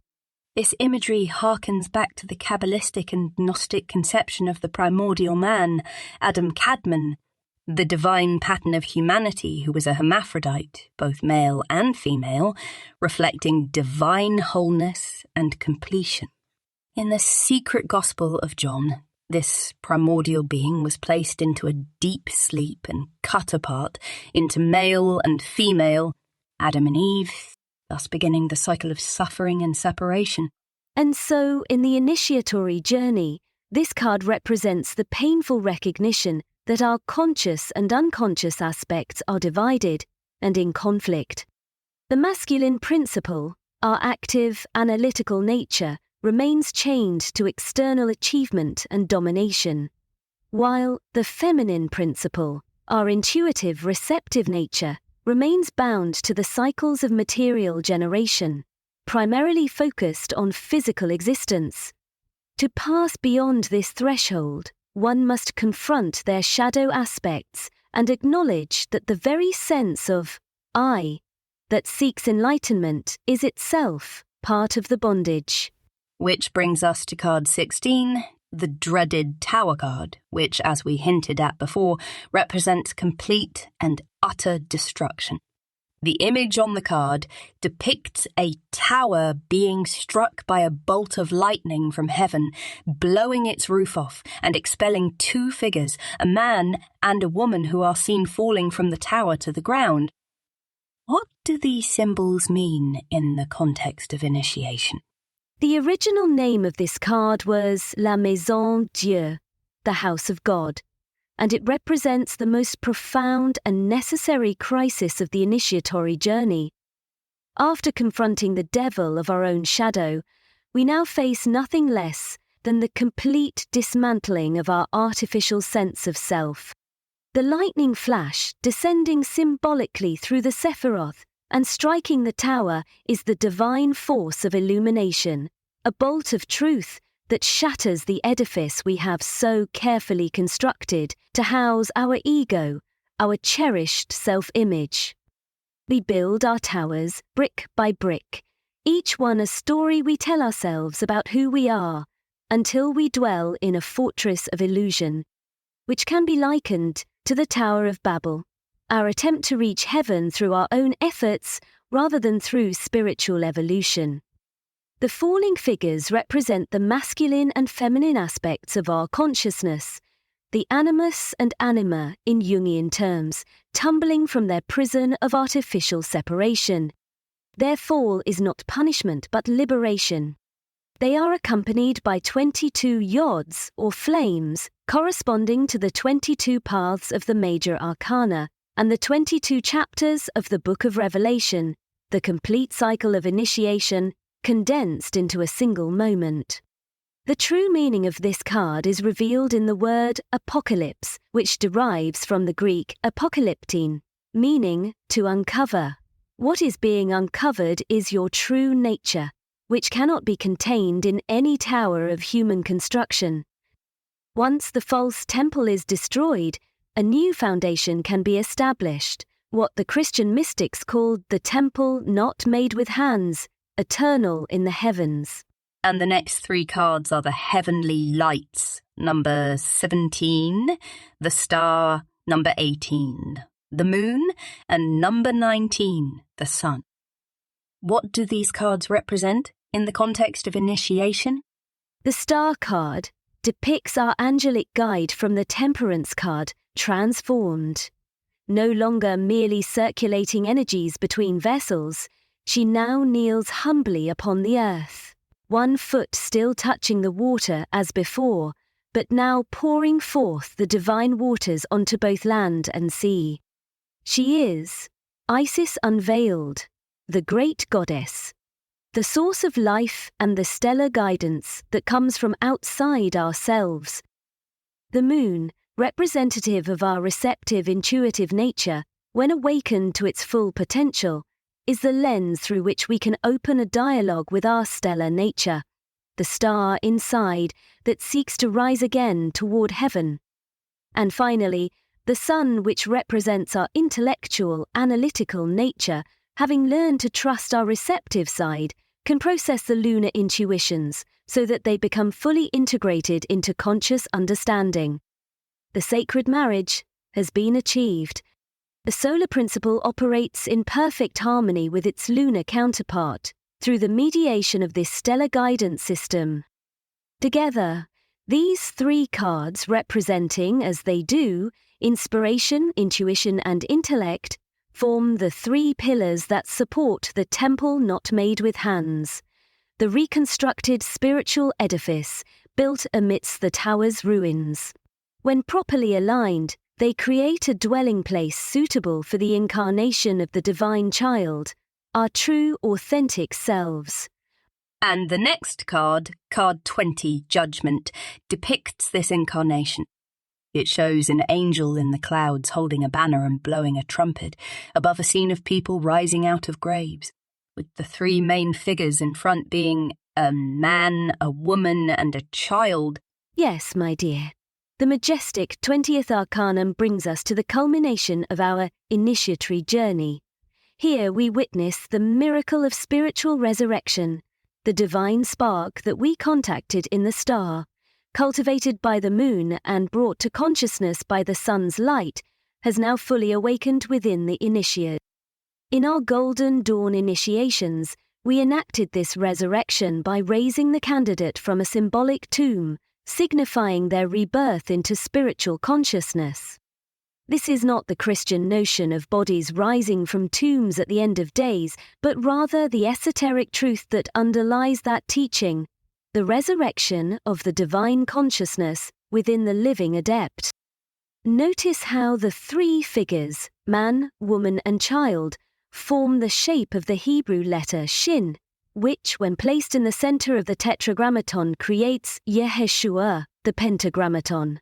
This imagery harkens back to the Kabbalistic and Gnostic conception of the primordial man, Adam Kadmon, the divine pattern of humanity who was a hermaphrodite, both male and female, reflecting divine wholeness and completion. In the secret Gospel of John, this primordial being was placed into a deep sleep and cut apart into male and female, Adam and Eve, thus beginning the cycle of suffering and separation. And so, in the initiatory journey, this card represents the painful recognition that our conscious and unconscious aspects are divided and in conflict. The masculine principle, our active, analytical nature, remains chained to external achievement and domination, while the feminine principle, our intuitive, receptive nature, remains bound to the cycles of material generation, primarily focused on physical existence. To pass beyond this threshold, one must confront their shadow aspects and acknowledge that the very sense of I that seeks enlightenment is itself part of the bondage. Which brings us to card 16, the dreaded Tower card, which, as we hinted at before, represents complete and utter destruction. The image on the card depicts a tower being struck by a bolt of lightning from heaven, blowing its roof off and expelling two figures, a man and a woman, who are seen falling from the tower to the ground. What do these symbols mean in the context of initiation? The original name of this card was La Maison Dieu, the House of God, and it represents the most profound and necessary crisis of the initiatory journey. After confronting the devil of our own shadow, we now face nothing less than the complete dismantling of our artificial sense of self. The lightning flash, descending symbolically through the Sephiroth and striking the tower, is the divine force of illumination, a bolt of truth that shatters the edifice we have so carefully constructed to house our ego, our cherished self-image. We build our towers brick by brick, each one a story we tell ourselves about who we are, until we dwell in a fortress of illusion, which can be likened to the Tower of Babel, our attempt to reach heaven through our own efforts rather than through spiritual evolution. The falling figures represent the masculine and feminine aspects of our consciousness, the animus and anima in Jungian terms, tumbling from their prison of artificial separation. Their fall is not punishment but liberation. They are accompanied by 22 yods, or flames, corresponding to the 22 paths of the major arcana and the 22 chapters of the Book of Revelation, the complete cycle of initiation, condensed into a single moment. The true meaning of this card is revealed in the word apocalypse, which derives from the Greek apokalyptein, meaning to uncover. What is being uncovered is your true nature, which cannot be contained in any tower of human construction. Once the false temple is destroyed, a new foundation can be established, what the Christian mystics called the temple not made with hands, eternal in the heavens. And the next three cards are the heavenly lights, number 17, the star, number 18, the moon, and number 19, the sun. What do these cards represent in the context of initiation? The star card depicts our angelic guide from the temperance card, transformed. No longer merely circulating energies between vessels, she now kneels humbly upon the earth, one foot still touching the water as before, but now pouring forth the divine waters onto both land and sea. She is Isis unveiled, the great goddess, the source of life and the stellar guidance that comes from outside ourselves. The moon, representative of our receptive, intuitive nature, when awakened to its full potential, is the lens through which we can open a dialogue with our stellar nature, the star inside that seeks to rise again toward heaven. And finally, the sun, which represents our intellectual, analytical nature, having learned to trust our receptive side, can process the lunar intuitions so that they become fully integrated into conscious understanding. The sacred marriage has been achieved. The solar principle operates in perfect harmony with its lunar counterpart through the mediation of this stellar guidance system. Together, these three cards representing, as they do, inspiration, intuition, and intellect, form the three pillars that support the temple not made with hands, the reconstructed spiritual edifice built amidst the tower's ruins. When properly aligned, they create a dwelling place suitable for the incarnation of the divine child, our true, authentic selves. And the next card, card 20, Judgment, depicts this incarnation. It shows an angel in the clouds holding a banner and blowing a trumpet above a scene of people rising out of graves, with the three main figures in front being a man, a woman, and a child. Yes, my dear. The majestic 20th Arcanum brings us to the culmination of our initiatory journey. Here we witness the miracle of spiritual resurrection, the divine spark that we contacted in the star, cultivated by the moon and brought to consciousness by the sun's light, has now fully awakened within the initiate. In our Golden Dawn initiations, we enacted this resurrection by raising the candidate from a symbolic tomb, signifying their rebirth into spiritual consciousness. This is not the Christian notion of bodies rising from tombs at the end of days, but rather the esoteric truth that underlies that teaching, the resurrection of the divine consciousness within the living adept. Notice how the three figures, man, woman, and child, form the shape of the Hebrew letter Shin, which, when placed in the center of the tetragrammaton, creates Yeshua, the pentagrammaton.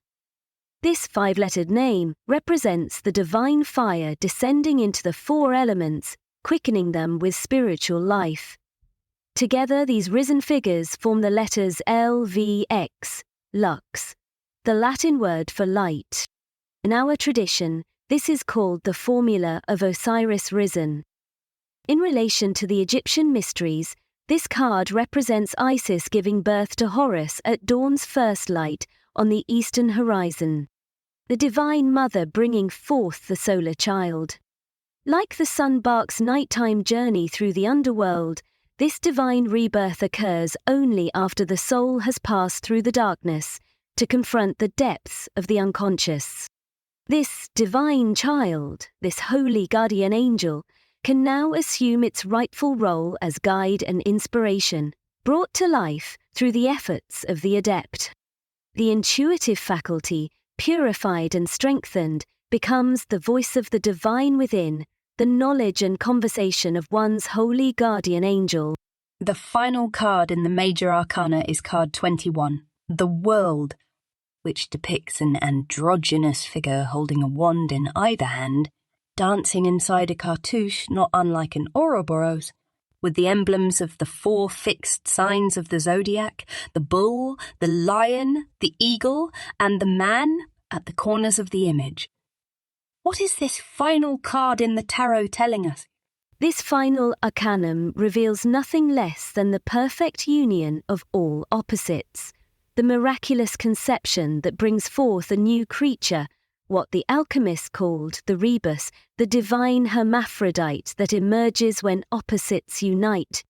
This five-lettered name represents the divine fire descending into the four elements, quickening them with spiritual life. Together, these risen figures form the letters LVX, lux, the Latin word for light. In our tradition, this is called the formula of Osiris risen. In relation to the Egyptian mysteries, this card represents Isis giving birth to Horus at dawn's first light on the eastern horizon, the Divine Mother bringing forth the solar child. Like the sun bark's nighttime journey through the underworld, this divine rebirth occurs only after the soul has passed through the darkness to confront the depths of the unconscious. This divine child, this holy guardian angel, can now assume its rightful role as guide and inspiration, brought to life through the efforts of the adept. The intuitive faculty, purified and strengthened, becomes the voice of the divine within, the knowledge and conversation of one's holy guardian angel. The final card in the major arcana is card 21, the World, which depicts an androgynous figure holding a wand in either hand, dancing inside a cartouche not unlike an Ouroboros, with the emblems of the four fixed signs of the zodiac, the bull, the lion, the eagle, and the man at the corners of the image. What is this final card in the tarot telling us? This final arcanum reveals nothing less than the perfect union of all opposites, the miraculous conception that brings forth a new creature, what the alchemists called the rebus, the divine hermaphrodite that emerges when opposites unite.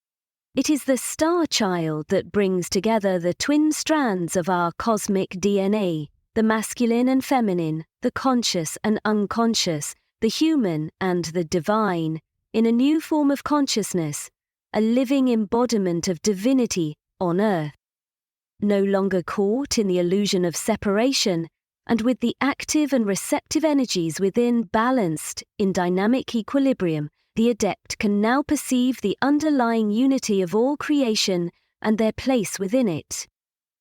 It is the star child that brings together the twin strands of our cosmic DNA, the masculine and feminine, the conscious and unconscious, the human and the divine, in a new form of consciousness, a living embodiment of divinity on earth. No longer caught in the illusion of separation, and with the active and receptive energies within balanced in dynamic equilibrium, the adept can now perceive the underlying unity of all creation and their place within it.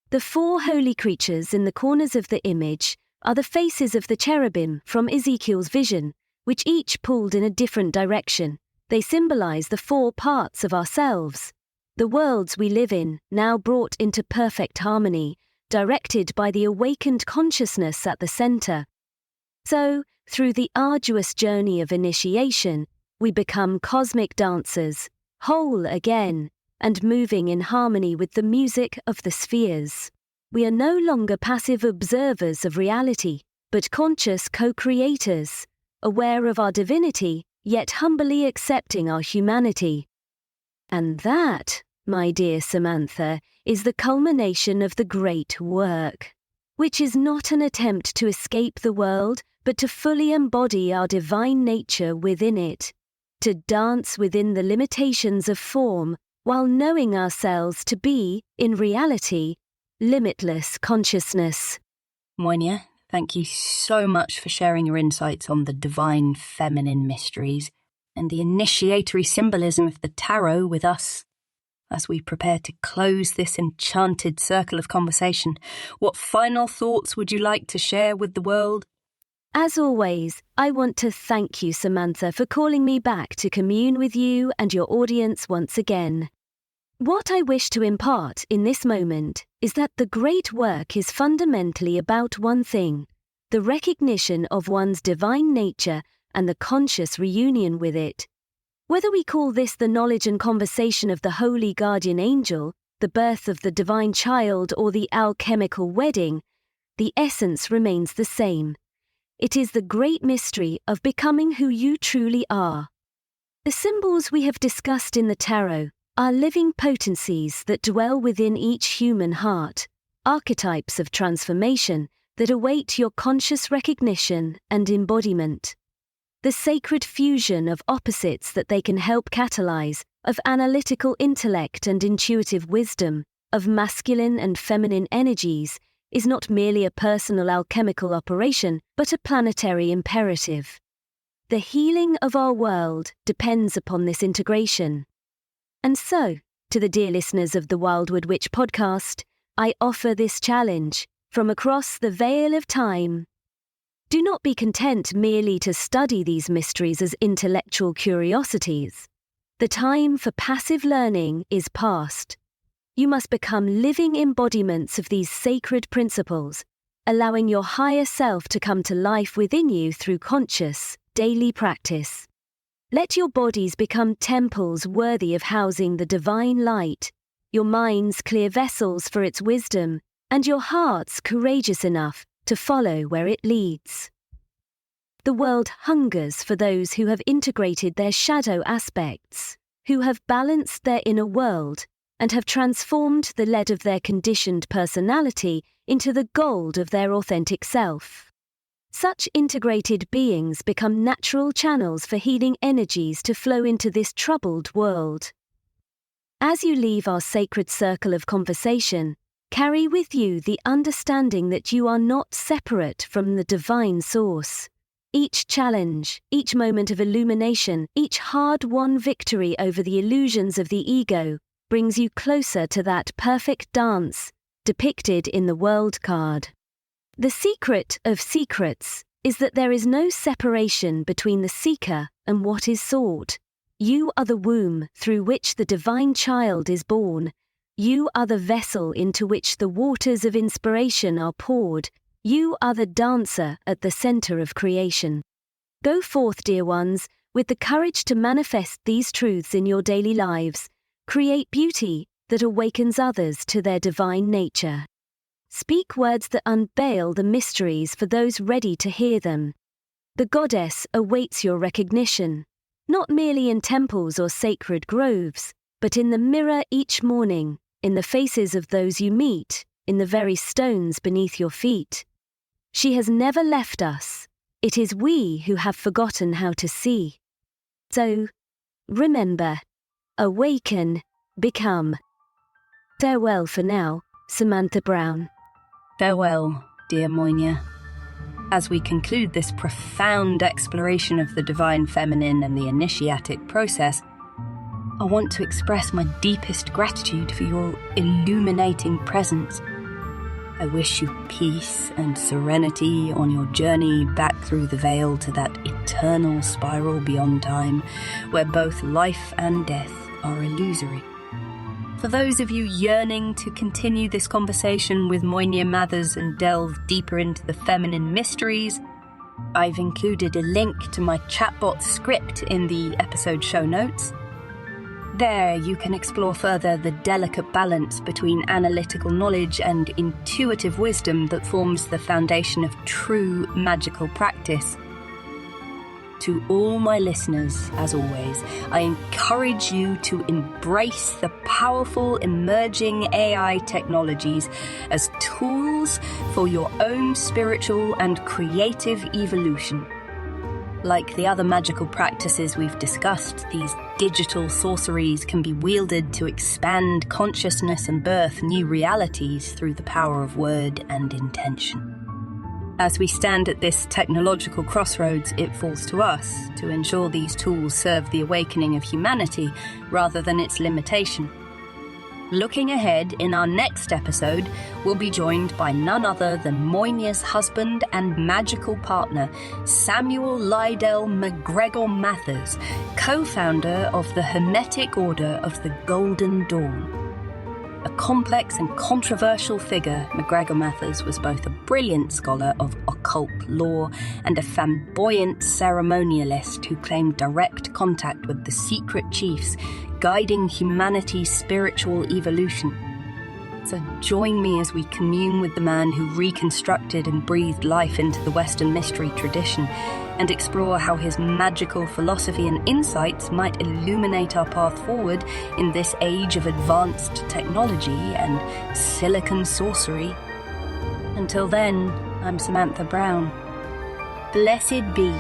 The 4 holy creatures in the corners of the image are the faces of the cherubim from Ezekiel's vision, which each pulled in a different direction. They symbolize the 4 parts of ourselves, the worlds we live in, now brought into perfect harmony, directed by the awakened consciousness at the center. So, through the arduous journey of initiation, we become cosmic dancers, whole again, and moving in harmony with the music of the spheres. We are no longer passive observers of reality, but conscious co-creators, aware of our divinity, yet humbly accepting our humanity. And that, my dear Samantha, is the culmination of the great work, which is not an attempt to escape the world, but to fully embody our divine nature within it, to dance within the limitations of form, while knowing ourselves to be, in reality, limitless consciousness. Moina, thank you so much for sharing your insights on the divine feminine mysteries and the initiatory symbolism of the tarot with us. As we prepare to close this enchanted circle of conversation, what final thoughts would you like to share with the world? As always, I want to thank you, Samantha, for calling me back to commune with you and your audience once again. What I wish to impart in this moment is that the great work is fundamentally about one thing: the recognition of one's divine nature and the conscious reunion with it. Whether we call this the knowledge and conversation of the holy guardian angel, the birth of the divine child, or the alchemical wedding, the essence remains the same. It is the great mystery of becoming who you truly are. The symbols we have discussed in the tarot are living potencies that dwell within each human heart, archetypes of transformation that await your conscious recognition and embodiment. The sacred fusion of opposites that they can help catalyze, of analytical intellect and intuitive wisdom, of masculine and feminine energies, is not merely a personal alchemical operation, but a planetary imperative. The healing of our world depends upon this integration. And so, to the dear listeners of the Wildwood Witch Podcast, I offer this challenge from across the veil of time. Do not be content merely to study these mysteries as intellectual curiosities. The time for passive learning is past. You must become living embodiments of these sacred principles, allowing your higher self to come to life within you through conscious, daily practice. Let your bodies become temples worthy of housing the divine light, your minds clear vessels for its wisdom, and your hearts courageous enough to follow where it leads. The world hungers for those who have integrated their shadow aspects, who have balanced their inner world, and have transformed the lead of their conditioned personality into the gold of their authentic self. Such integrated beings become natural channels for healing energies to flow into this troubled world. As you leave our sacred circle of conversation, carry with you the understanding that you are not separate from the divine source. Each challenge, each moment of illumination, each hard-won victory over the illusions of the ego brings you closer to that perfect dance depicted in the world card. The secret of secrets is that there is no separation between the seeker and what is sought. You are the womb through which the divine child is born. You are the vessel into which the waters of inspiration are poured. You are the dancer at the center of creation. Go forth, dear ones, with the courage to manifest these truths in your daily lives. Create beauty that awakens others to their divine nature. Speak words that unveil the mysteries for those ready to hear them. The goddess awaits your recognition, not merely in temples or sacred groves, but in the mirror each morning, in the faces of those you meet, in the very stones beneath your feet. She has never left us. It is we who have forgotten how to see. So, Remember, awaken, become. Farewell for now, Samantha Brown. Farewell, dear Moina. As we conclude this profound exploration of the divine feminine and the initiatic process, I want to express my deepest gratitude for your illuminating presence. I wish you peace and serenity on your journey back through the veil to that eternal spiral beyond time, where both life and death are illusory. For those of you yearning to continue this conversation with Moina Mathers and delve deeper into the feminine mysteries, I've included a link to my chatbot script in the episode show notes. There you can explore further the delicate balance between analytical knowledge and intuitive wisdom that forms the foundation of true magical practice. To all my listeners, as always, I encourage you to embrace the powerful emerging AI technologies as tools for your own spiritual and creative evolution. Like the other magical practices we've discussed, these digital sorceries can be wielded to expand consciousness and birth new realities through the power of word and intention. As we stand at this technological crossroads, it falls to us to ensure these tools serve the awakening of humanity rather than its limitation. Looking ahead, in our next episode, we'll be joined by none other than Moina's husband and magical partner, Samuel Lydell McGregor Mathers, co-founder of the Hermetic Order of the Golden Dawn. A complex and controversial figure, McGregor Mathers was both a brilliant scholar of occult lore and a flamboyant ceremonialist who claimed direct contact with the secret chiefs guiding humanity's spiritual evolution. So join me as we commune with the man who reconstructed and breathed life into the Western mystery tradition and explore how his magical philosophy and insights might illuminate our path forward in this age of advanced technology and silicon sorcery. Until then, I'm Samantha Brown. Blessed be